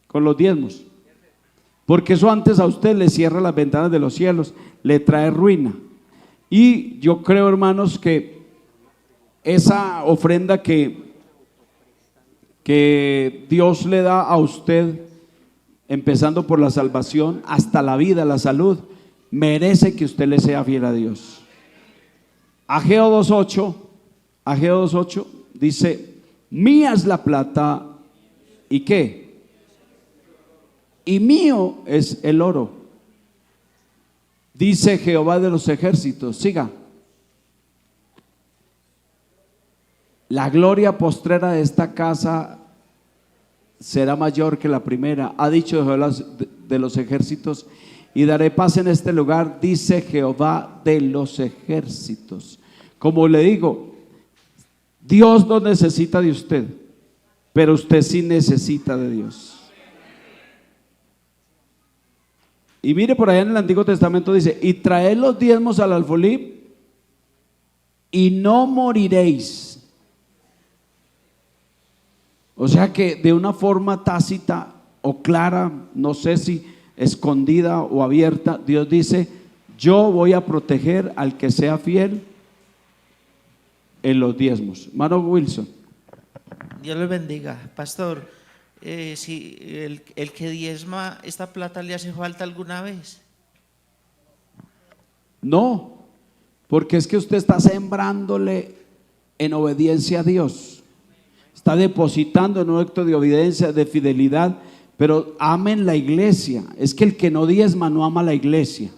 con los diezmos, porque eso antes a usted le cierra las ventanas de los cielos, le trae ruina. Y yo creo, hermanos, que esa ofrenda que Dios le da a usted, empezando por la salvación hasta la vida, la salud, merece que usted le sea fiel a Dios. Ageo 2:8 dice, mía es la plata y ¿qué? Y mío es el oro, dice Jehová de los ejércitos. Siga. La gloria postrera de esta casa será mayor que la primera, ha dicho Jehová de los ejércitos, y daré paz en este lugar, dice Jehová de los ejércitos. Como le digo, Dios no necesita de usted, pero usted sí necesita de Dios. Y mire, por allá en el Antiguo Testamento dice, y traed los diezmos al alfolí y no moriréis. O sea que de una forma tácita o clara, no sé si escondida o abierta, Dios dice, yo voy a proteger al que sea fiel en los diezmos. Hermano Wilson. Dios les bendiga. Pastor, si el que diezma, ¿esta plata le hace falta alguna vez? No, porque es que usted está sembrándole en obediencia a Dios. Está depositando en un acto de obediencia, de fidelidad, pero amen la iglesia. Es que el que no diezma no ama la iglesia.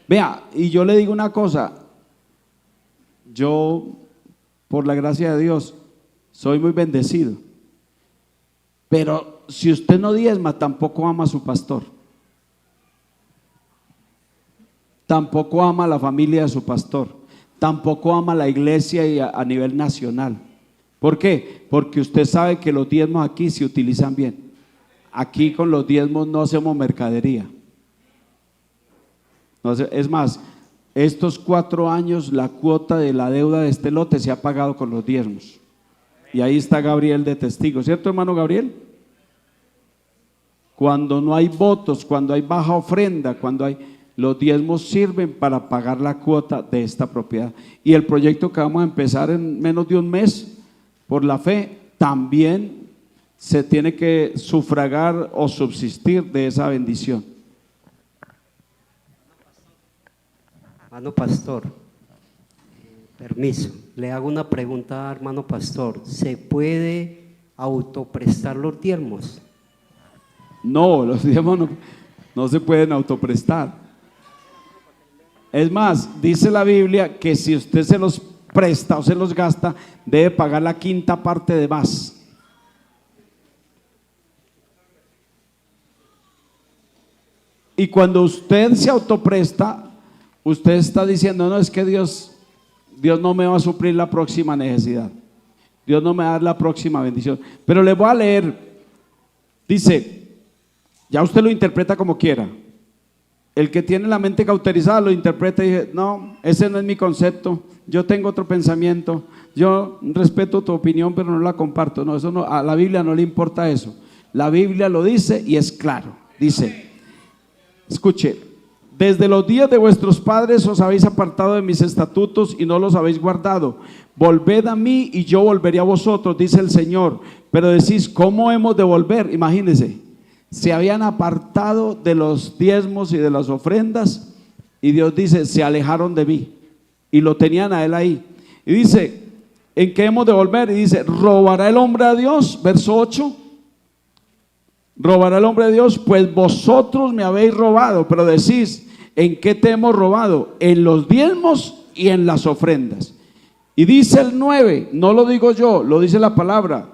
Vea, y yo le digo una cosa, yo, por la gracia de Dios, soy muy bendecido, pero si usted no diezma, tampoco ama a su pastor, tampoco ama a la familia de su pastor, tampoco ama a la iglesia y a nivel nacional. ¿Por qué? Porque usted sabe que los diezmos aquí se utilizan bien. Aquí con los diezmos no hacemos mercadería. No, es más, estos 4 años la cuota de la deuda de este lote se ha pagado con los diezmos. Y ahí está Gabriel de testigo, ¿cierto, hermano Gabriel? Cuando no hay votos, cuando hay baja ofrenda, los diezmos sirven para pagar la cuota de esta propiedad. Y el proyecto que vamos a empezar en menos de un mes, por la fe, también se tiene que sufragar o subsistir de esa bendición. Hermano pastor, permiso, le hago una pregunta, hermano pastor. ¿Se puede autoprestar los diezmos? No, los diezmos no se pueden autoprestar. Es más, dice la Biblia que si usted se los presta o se los gasta, debe pagar la 5ª parte de más. Y cuando usted se autopresta, usted está diciendo, no, es que Dios no me va a suplir la próxima necesidad. Dios no me va a dar la próxima bendición. Pero le voy a leer, dice, ya usted lo interpreta como quiera. El que tiene la mente cauterizada lo interpreta y dice, no, ese no es mi concepto, yo tengo otro pensamiento, yo respeto tu opinión pero no la comparto. No, eso no, a la Biblia no le importa eso. La Biblia lo dice y es claro. Dice, escuche, desde los días de vuestros padres os habéis apartado de mis estatutos y no los habéis guardado. Volved a mí y yo volveré a vosotros, dice el Señor. Pero decís, ¿cómo hemos de volver? Imagínense, se habían apartado de los diezmos y de las ofrendas y Dios dice, se alejaron de mí y lo tenían a él ahí. Y dice, ¿en qué hemos de volver? Y dice, ¿robará el hombre a Dios? Verso 8. ¿Robará el hombre a Dios? Pues vosotros me habéis robado. Pero decís, ¿en qué te hemos robado? En los diezmos y en las ofrendas. Y dice el 9, no lo digo yo, lo dice la palabra.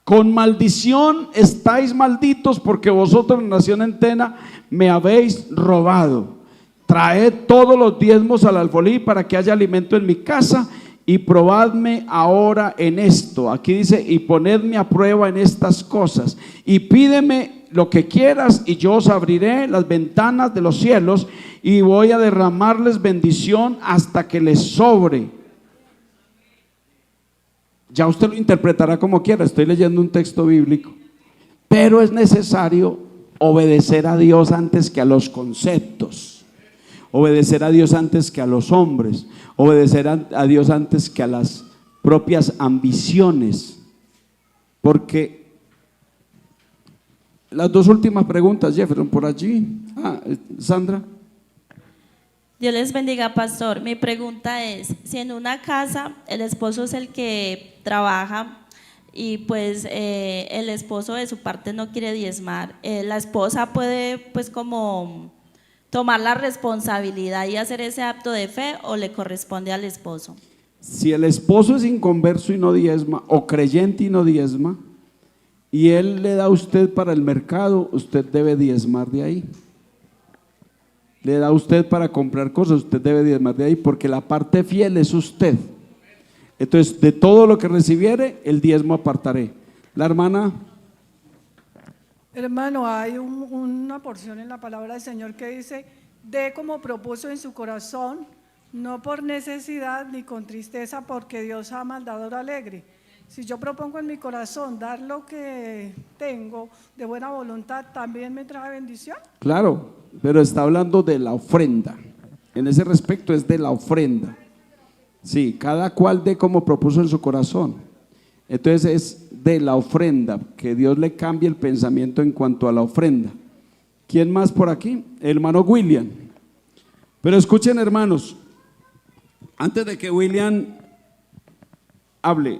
Con maldición estáis malditos porque vosotros, nación entera, me habéis robado. Traed todos los diezmos al alfolí para que haya alimento en mi casa y probadme ahora en esto. Aquí dice, y ponedme a prueba en estas cosas y pídeme lo que quieras y yo os abriré las ventanas de los cielos y voy a derramarles bendición hasta que les sobre. Ya usted lo interpretará como quiera, estoy leyendo un texto bíblico, pero es necesario obedecer a Dios antes que a los conceptos, obedecer a Dios antes que a los hombres, obedecer a Dios antes que a las propias ambiciones, porque las 2 últimas preguntas, Jefferson, por allí. Sandra. Dios les bendiga, pastor. Mi pregunta es, si en una casa el esposo es el que trabaja y pues el esposo de su parte no quiere diezmar, la esposa puede pues como tomar la responsabilidad y hacer ese acto de fe o le corresponde al esposo. Si el esposo es inconverso y no diezma o creyente y no diezma y él le da a usted para el mercado, usted debe diezmar de ahí. Le da a usted para comprar cosas, usted debe diezmar de ahí porque la parte fiel es usted. Entonces, de todo lo que recibiere, el diezmo apartaré. La hermana. Hermano, hay una porción en la palabra del Señor que dice, dé como propuso en su corazón, no por necesidad ni con tristeza, porque Dios ama al dador alegre. Si yo propongo en mi corazón dar lo que tengo de buena voluntad, ¿también me trae bendición? Claro, pero está hablando de la ofrenda. En ese respecto es de la ofrenda. Sí, cada cual dé como propuso en su corazón. Entonces es de la ofrenda, que Dios le cambie el pensamiento en cuanto a la ofrenda. ¿Quién más por aquí? El hermano William. Pero escuchen, hermanos, antes de que William hable,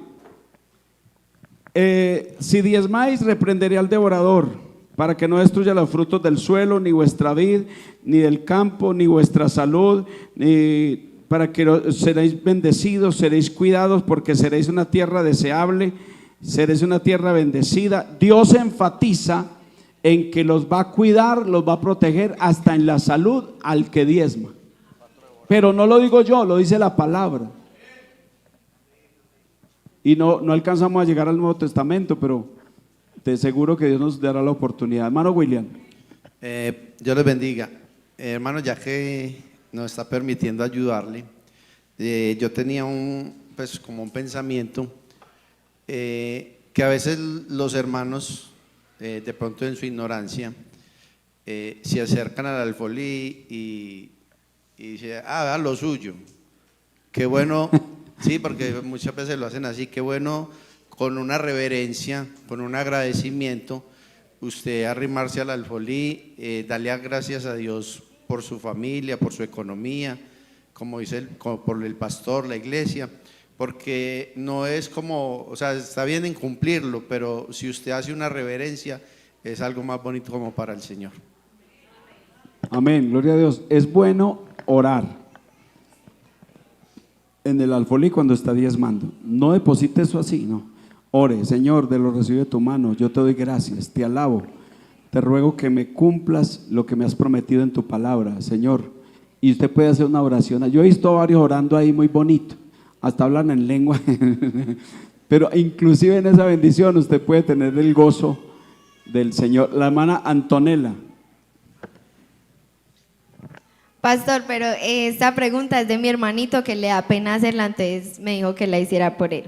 si diezmáis, reprenderé al devorador, para que no destruya los frutos del suelo, ni vuestra vid, ni del campo, ni vuestra salud, ni para que seréis bendecidos, seréis cuidados, porque seréis una tierra deseable, seréis una tierra bendecida. Dios enfatiza en que los va a cuidar, los va a proteger hasta en la salud al que diezma. Pero no lo digo yo, lo dice la palabra. Y no alcanzamos a llegar al Nuevo Testamento, pero te aseguro que Dios nos dará la oportunidad. Hermano William. Dios les bendiga. Hermano, ya que nos está permitiendo ayudarle, yo tenía pues como un pensamiento que a veces los hermanos, de pronto en su ignorancia, se acercan al alfolí y dicen, haga lo suyo. Qué bueno, sí, porque muchas veces lo hacen así, qué bueno con una reverencia, con un agradecimiento, usted arrimarse al alfolí, darle gracias a Dios por su familia, por su economía, como dice por el pastor, la iglesia, porque no es como, o sea, está bien en cumplirlo, pero si usted hace una reverencia, es algo más bonito como para el Señor. Amén, gloria a Dios. Es bueno orar en el alfolí cuando está diezmando. No deposite eso así, no. Ore, Señor, de lo recibo de tu mano, yo te doy gracias, te alabo, te ruego que me cumplas lo que me has prometido en tu palabra, Señor. Y usted puede hacer una oración. Yo he visto a varios orando ahí muy bonito, hasta hablan en lengua, pero inclusive en esa bendición usted puede tener el gozo del Señor. La hermana Antonella. Pastor, pero esta pregunta es de mi hermanito que le da pena hacerla, entonces me dijo que la hiciera por él.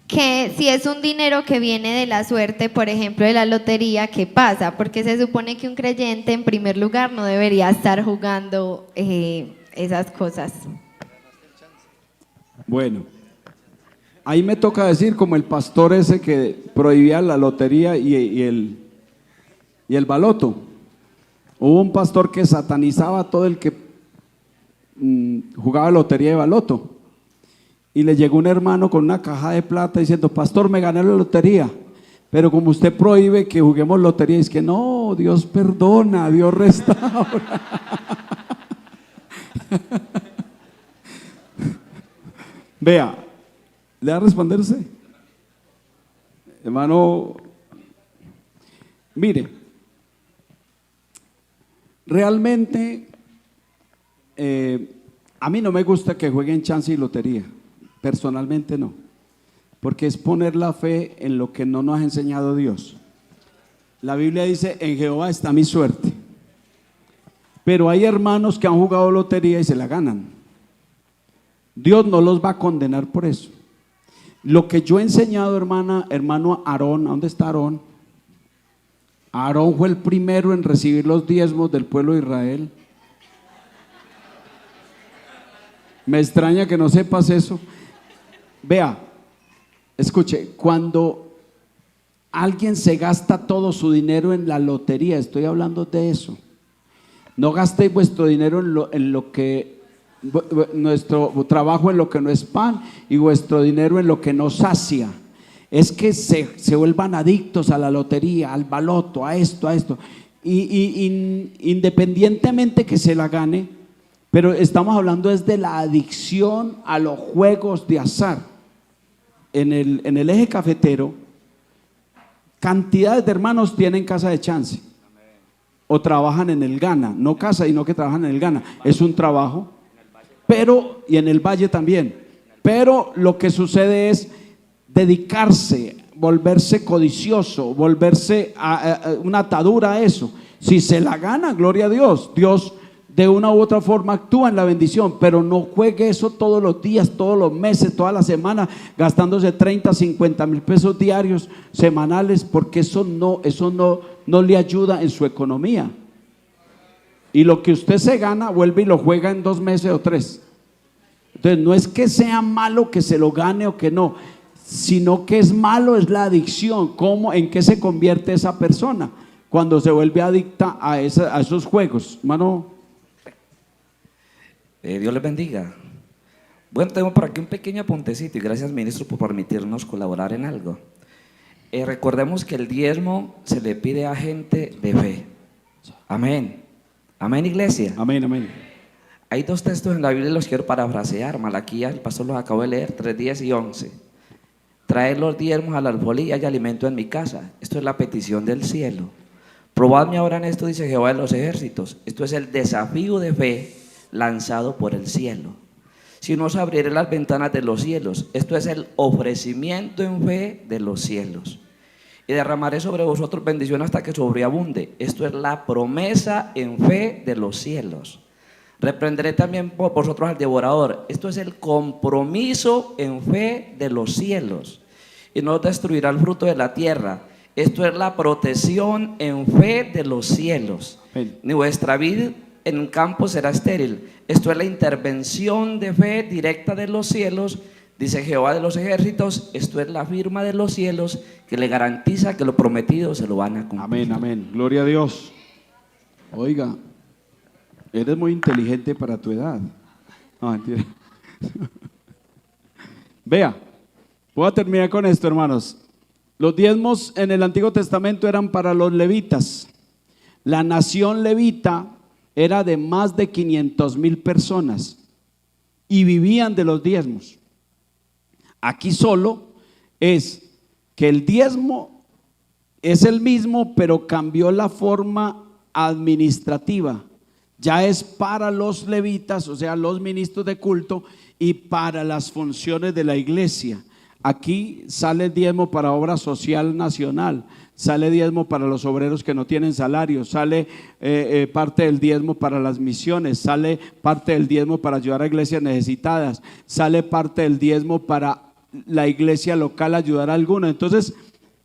Que si es un dinero que viene de la suerte, por ejemplo de la lotería, ¿qué pasa? Porque se supone que un creyente en primer lugar no debería estar jugando esas cosas. Bueno, ahí me toca decir como el pastor ese que prohibía la lotería y el baloto. Hubo un pastor que satanizaba a todo el que jugaba lotería y baloto. Y le llegó un hermano con una caja de plata diciendo, pastor, me gané la lotería, pero como usted prohíbe que juguemos lotería, es que no, Dios perdona, Dios restaura. Vea, ¿le va a responder usted? Hermano, mire, realmente a mí no me gusta que jueguen chance y lotería. Personalmente no, porque es poner la fe en lo que no nos ha enseñado Dios. La Biblia dice, en Jehová está mi suerte, pero hay hermanos que han jugado lotería y se la ganan. Dios no los va a condenar por eso. Lo que yo he enseñado, hermano Aarón, ¿dónde está Aarón? Aarón fue el primero en recibir los diezmos del pueblo de Israel. Me extraña que no sepas eso. Vea, escuche, cuando alguien se gasta todo su dinero en la lotería, estoy hablando de eso. No gastéis vuestro dinero en lo que, nuestro trabajo en lo que no es pan y vuestro dinero en lo que no sacia. Es que se vuelvan adictos a la lotería, al baloto, a esto. Independientemente que se la gane, pero estamos hablando es de la adicción a los juegos de azar. En el eje cafetero, cantidades de hermanos tienen casa de chance o trabajan en el Gana, no casa, sino que trabajan en el Gana. Es un trabajo, pero, y en el Valle también, pero lo que sucede es dedicarse, volverse codicioso, volverse una atadura a eso. Si se la gana, gloria a Dios, Dios de una u otra forma actúa en la bendición, pero no juegue eso todos los días, todos los meses, toda la semana, gastándose 30, 50 mil pesos diarios, semanales, porque eso no le ayuda en su economía. Y lo que usted se gana, vuelve y lo juega en 2 meses o 3. Entonces no es que sea malo que se lo gane o que no, sino que es malo es la adicción. ¿En qué se convierte esa persona? Cuando se vuelve adicta a esos juegos, hermano. Dios les bendiga. Bueno, tengo por aquí un pequeño apuntecito y gracias, ministro, por permitirnos colaborar en algo. Recordemos que el diezmo se le pide a gente de fe. Amén. Amén, iglesia. Amén, amén. Hay 2 textos en la Biblia, los quiero parafrasear. Malaquías, el pastor los acabo de leer, 3:10 y 11. Traer los diezmos al alfolí y hay alimento en mi casa. Esto es la petición del cielo. Probadme ahora en esto, dice Jehová de los ejércitos. Esto es el desafío de fe lanzado por el cielo. Si no os abriré las ventanas de los cielos. Esto es el ofrecimiento en fe de los cielos. y derramaré sobre vosotros bendición hasta que sobreabunde. Esto es la promesa en fe de los cielos. Reprenderé también por vosotros al devorador. Esto es el compromiso en fe de los cielos. Y no destruirá el fruto de la tierra. Esto es la protección en fe de los cielos. Ni vuestra vid en campo será estéril. Esto es la intervención de fe directa de los cielos, dice Jehová de los ejércitos. Esto es la firma de los cielos que le garantiza que lo prometido se lo van a cumplir. Amén, amén. Gloria a Dios. Oiga, eres muy inteligente para tu edad. No, mentira. Vea, voy a terminar con esto, hermanos. Los diezmos en el Antiguo Testamento eran para los levitas. La nación levita era de más de 500,000 personas y vivían de los diezmos. Aquí solo es que el diezmo es el mismo, pero cambió la forma administrativa. Ya es para los levitas, o sea, los ministros de culto, y para las funciones de la iglesia. Aquí sale diezmo para obra social nacional, sale diezmo para los obreros que no tienen salario, sale parte del diezmo para las misiones, sale parte del diezmo para ayudar a iglesias necesitadas, sale parte del diezmo para la iglesia local ayudar a alguno. Entonces,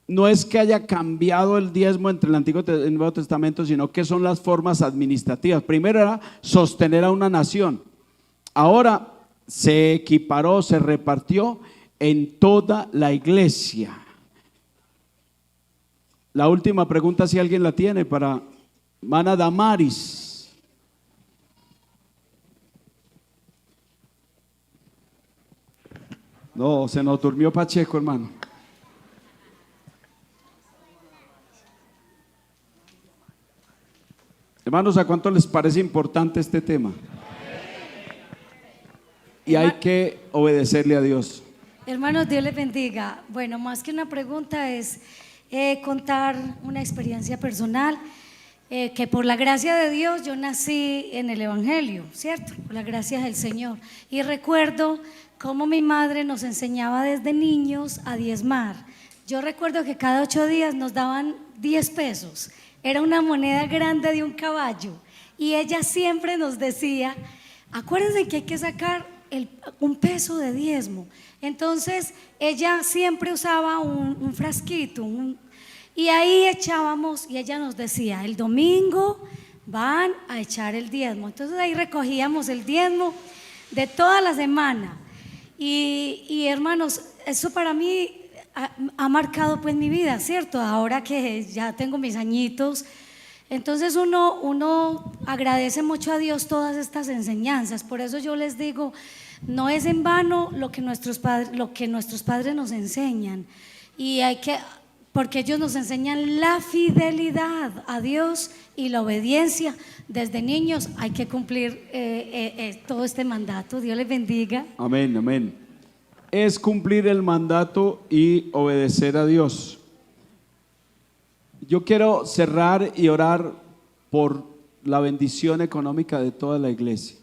no es que haya cambiado el diezmo entre el Antiguo y el Nuevo Testamento, sino que son las formas administrativas. Primero era sostener a una nación, ahora se equiparó, se repartió en toda la iglesia. La última pregunta, si alguien la tiene, para Mana Damaris. No, se nos durmió Pacheco, hermano. Hermanos, ¿a cuánto les parece importante este tema? Y hay que obedecerle a Dios. Hermanos, Dios les bendiga. Bueno, más que una pregunta es contar una experiencia personal, que por la gracia de Dios yo nací en el Evangelio, ¿cierto? Por la gracia del Señor. Y recuerdo cómo mi madre nos enseñaba desde niños a diezmar. Yo recuerdo que cada 8 días nos daban 10 pesos. Era una moneda grande de un caballo. Y ella siempre nos decía, acuérdense que hay que sacar un peso de diezmo. Entonces ella siempre usaba un frasquito y ahí echábamos, y ella nos decía, el domingo van a echar el diezmo. Entonces ahí recogíamos el diezmo de toda la semana y hermanos, eso para mí ha marcado pues mi vida, ¿cierto? Ahora que ya tengo mis añitos, entonces uno agradece mucho a Dios todas estas enseñanzas. Por eso yo les digo, no es en vano lo que nuestros padres nos enseñan, y porque ellos nos enseñan la fidelidad a Dios y la obediencia. Desde niños hay que cumplir todo este mandato. Dios les bendiga. Amén, amén. Es cumplir el mandato y obedecer a Dios. Yo quiero cerrar y orar por la bendición económica de toda la iglesia.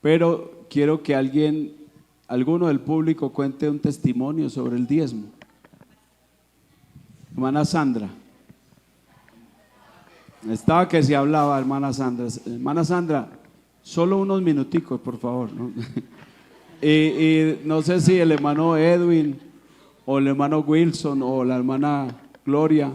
Pero quiero que alguno del público cuente un testimonio sobre el diezmo. Hermana Sandra. Estaba que se hablaba, hermana Sandra. Hermana Sandra, solo unos minuticos, por favor, ¿no? y no sé si el hermano Edwin, o el hermano Wilson, o la hermana Gloria,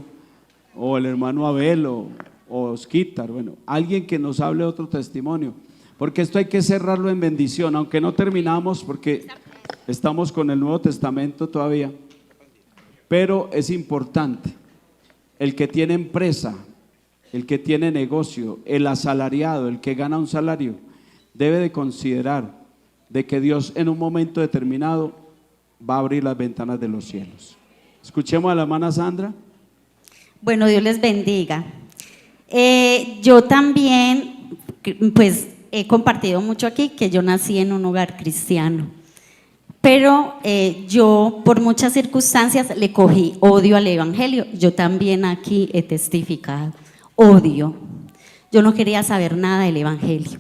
o el hermano Abel, o Osquitar, bueno, alguien que nos hable otro testimonio. Porque esto hay que cerrarlo en bendición, aunque no terminamos porque estamos con el Nuevo Testamento todavía. Pero es importante, el que tiene empresa, el que tiene negocio, el asalariado, el que gana un salario, debe de considerar de que Dios en un momento determinado va a abrir las ventanas de los cielos. Escuchemos a la hermana Sandra. Bueno, Dios les bendiga. Yo también, pues, he compartido mucho aquí que yo nací en un hogar cristiano, pero yo por muchas circunstancias le cogí odio al evangelio. Yo también aquí he testificado odio. Yo no quería saber nada del evangelio,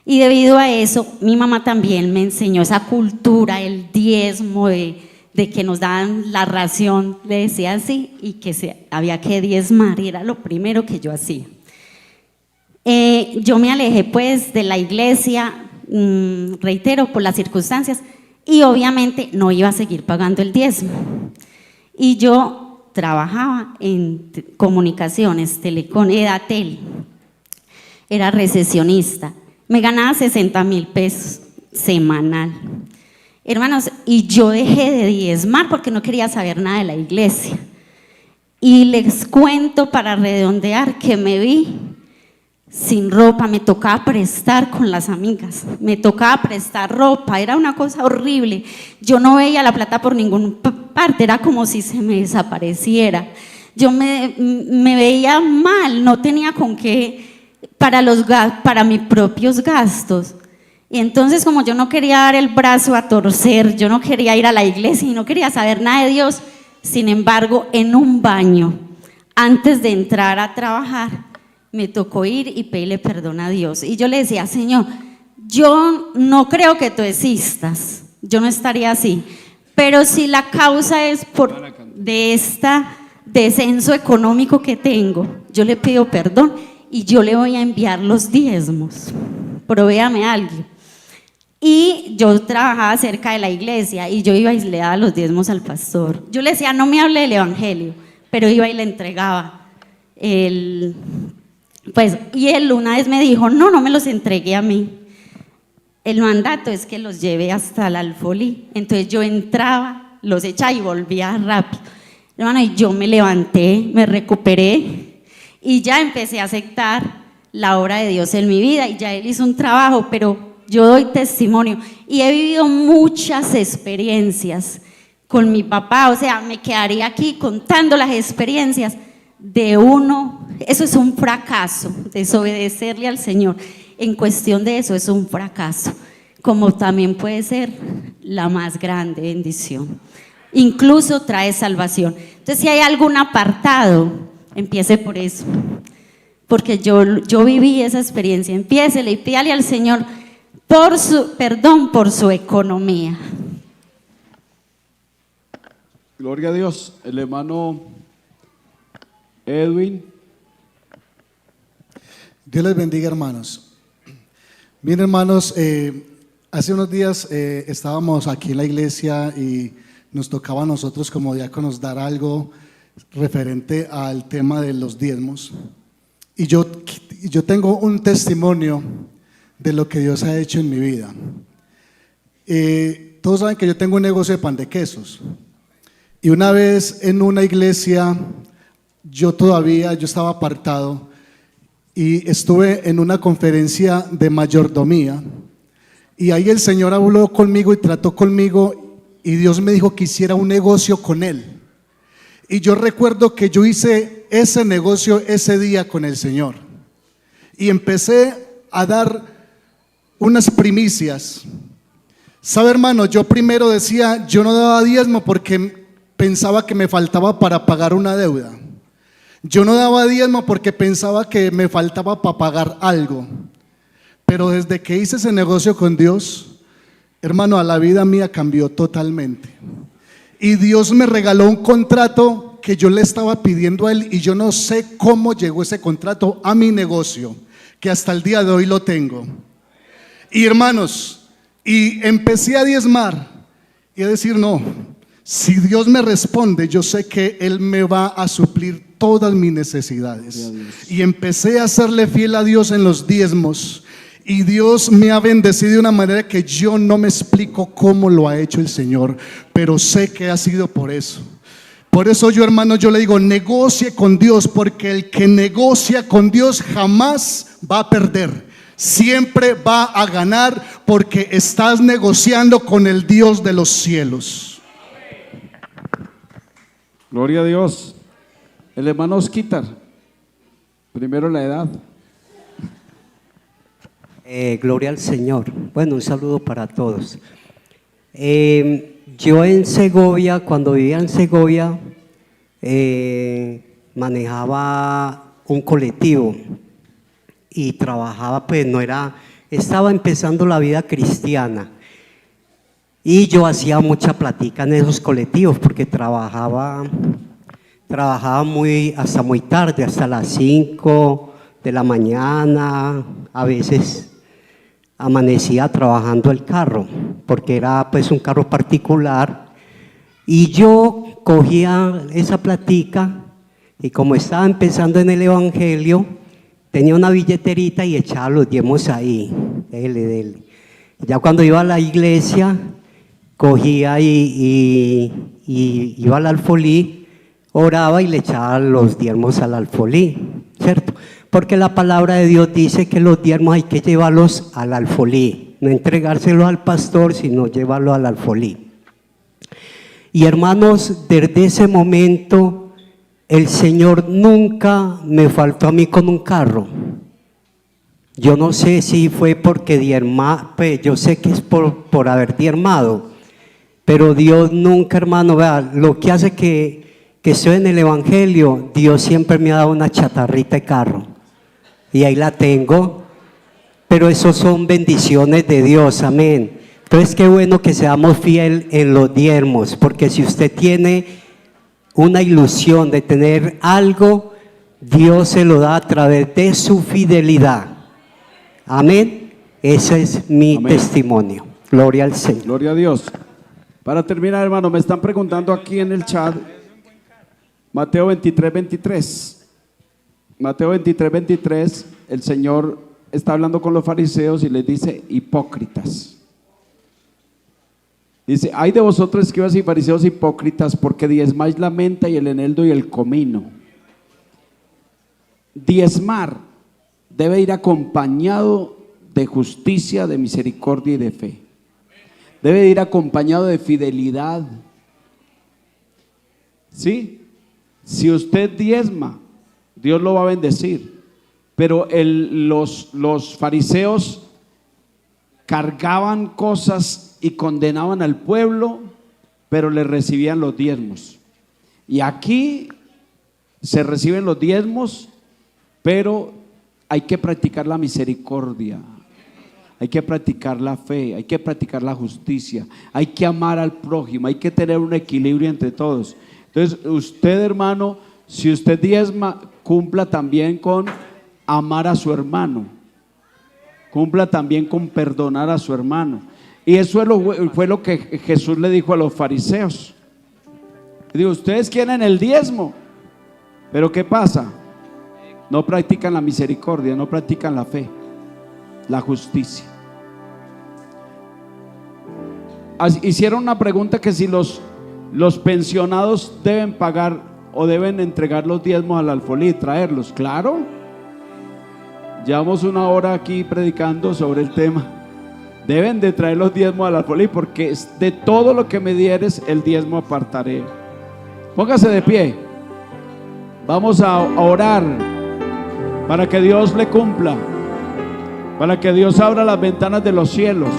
y debido a eso mi mamá también me enseñó esa cultura, el diezmo, de de que nos daban la ración, le decía así, y que había que diezmar, y era lo primero que yo hacía. Yo me alejé pues de la iglesia, reitero, por las circunstancias, y obviamente no iba a seguir pagando el diezmo. Y yo trabajaba en comunicaciones, Edatel, era recesionista, me ganaba 60,000 pesos semanal. Hermanos, y yo dejé de diezmar porque no quería saber nada de la iglesia. Y les cuento para redondear que me vi sin ropa, me tocaba prestar con las amigas, me tocaba prestar ropa, era una cosa horrible. Yo no veía la plata por ninguna parte, era como si se me desapareciera. Yo me veía mal, no tenía con qué para mis propios gastos. Y entonces, como yo no quería dar el brazo a torcer, yo no quería ir a la iglesia y no quería saber nada de Dios, sin embargo, en un baño, antes de entrar a trabajar, me tocó ir y pedirle perdón a Dios. Y yo le decía, Señor, yo no creo que tú existas, yo no estaría así, pero si la causa es de este descenso económico que tengo, yo le pido perdón y yo le voy a enviar los diezmos, provéame algo. Y yo trabajaba cerca de la iglesia y yo iba y le daba los diezmos al pastor. Yo le decía, no me hable del evangelio, pero iba y le entregaba y él una vez me dijo, no me los entregué a mí. El mandato es que los lleve hasta el alfolí. Entonces yo entraba, los echaba y volvía rápido. Hermano, y yo me levanté, me recuperé y ya empecé a aceptar la obra de Dios en mi vida y ya Él hizo un trabajo, pero yo doy testimonio y he vivido muchas experiencias con mi papá, o sea, me quedaría aquí contando las experiencias de uno. Eso es un fracaso, desobedecerle al Señor. En cuestión de eso es un fracaso, como también puede ser la más grande bendición. Incluso trae salvación. Entonces, si hay algún apartado, empiece por eso, porque yo viví esa experiencia. Empiécele y pídale al Señor perdón por su economía. Gloria a Dios. El hermano Edwin. Dios les bendiga, hermanos. Bien, hermanos, hace unos días estábamos aquí en la iglesia y nos tocaba a nosotros como diáconos dar algo referente al tema de los diezmos. Y yo tengo un testimonio de lo que Dios ha hecho en mi vida. Todos saben que yo tengo un negocio de pan de quesos. Y una vez en una iglesia, yo estaba apartado y estuve en una conferencia de mayordomía. Y ahí el Señor habló conmigo y trató conmigo y Dios me dijo que hiciera un negocio con Él. Y yo recuerdo que yo hice ese negocio ese día con el Señor. Y empecé a dar unas primicias. ¿Sabe, hermano? Yo primero decía, yo no daba diezmo porque pensaba que me faltaba para pagar una deuda. Yo no daba diezmo porque pensaba que me faltaba para pagar algo. Pero desde que hice ese negocio con Dios, hermano, a la vida mía cambió totalmente. Y Dios me regaló un contrato que yo le estaba pidiendo a Él y yo no sé cómo llegó ese contrato a mi negocio, que hasta el día de hoy lo tengo. Y hermanos, y empecé a diezmar y a decir, no, si Dios me responde, yo sé que Él me va a suplir todas mis necesidades. Y empecé a serle fiel a Dios en los diezmos. Y Dios me ha bendecido de una manera que yo no me explico cómo lo ha hecho el Señor, pero sé que ha sido por eso. Por eso yo, hermano, yo le digo, negocie con Dios, porque el que negocia con Dios jamás va a perder. Siempre va a ganar porque estás negociando con el Dios de los cielos. Gloria a Dios. El hermano Osquitar. Primero la edad. Gloria al Señor. Bueno, un saludo para todos. Yo en Segovia, cuando vivía en Segovia, manejaba un colectivo y trabajaba, pues estaba empezando la vida cristiana. Y yo hacía mucha plática en esos colectivos porque trabajaba hasta muy tarde, hasta las 5 de la mañana, a veces amanecía trabajando el carro, porque era pues un carro particular, y yo cogía esa plática y como estaba empezando en el Evangelio, tenía una billeterita y echaba los diezmos ahí, dele. Ya cuando iba a la iglesia, cogía y iba al alfolí, oraba y le echaba los diezmos al alfolí, ¿cierto? Porque la palabra de Dios dice que los diezmos hay que llevarlos al alfolí, no entregárselos al pastor, sino llevarlos al alfolí. Y hermanos, desde ese momento, el Señor nunca me faltó a mí con un carro. Yo no sé si fue porque pues yo sé que es por haber diezmado, pero Dios nunca, hermano, vea, lo que hace que estoy en el Evangelio, Dios siempre me ha dado una chatarrita de carro. Y ahí la tengo, pero eso son bendiciones de Dios, amén. Entonces qué bueno que seamos fieles en los diezmos, porque si usted tiene una ilusión de tener algo, Dios se lo da a través de su fidelidad, amén. Ese es mi testimonio. Gloria al Señor. Gloria a Dios. Para terminar, hermano, me están preguntando aquí en el chat, Mateo 23:23. Mateo 23:23, el Señor está hablando con los fariseos y les dice, hipócritas. Dice, ay de vosotros escribas y fariseos hipócritas, porque diezmáis la menta y el eneldo y el comino. Diezmar debe ir acompañado de justicia, de misericordia y de fe. Debe ir acompañado de fidelidad. ¿Sí? Si usted diezma, Dios lo va a bendecir. Pero los fariseos cargaban cosas y condenaban al pueblo, pero le recibían los diezmos. Y aquí se reciben los diezmos, pero hay que practicar la misericordia, hay que practicar la fe, hay que practicar la justicia, hay que amar al prójimo, hay que tener un equilibrio entre todos. Entonces usted, hermano, si usted diezma, cumpla también con amar a su hermano, cumpla también con perdonar a su hermano. Y eso fue lo que Jesús le dijo a los fariseos. Digo, ustedes quieren el diezmo, pero ¿qué pasa? No practican la misericordia, no practican la fe, la justicia. Hicieron una pregunta que si los pensionados deben pagar o deben entregar los diezmos al alfolí y traerlos. Claro, llevamos una hora aquí predicando sobre el tema. Deben de traer los diezmos al alfolí, porque de todo lo que me dieres, el diezmo apartaré. Póngase de pie. Vamos a orar para que Dios le cumpla, para que Dios abra las ventanas de los cielos.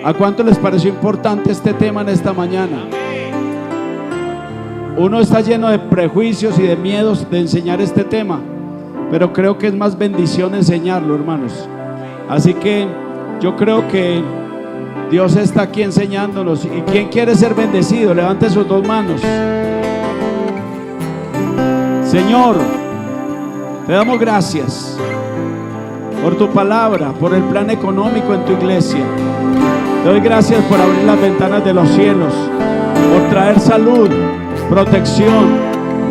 ¿A cuánto les pareció importante este tema en esta mañana? Uno está lleno de prejuicios y de miedos de enseñar este tema, pero creo que es más bendición enseñarlo, hermanos. Así que yo creo que Dios está aquí enseñándonos. ¿Y quién quiere ser bendecido? Levante sus dos manos. Señor, te damos gracias por tu palabra, por el plan económico en tu iglesia. Te doy gracias por abrir las ventanas de los cielos, por traer salud, protección,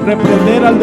reprender al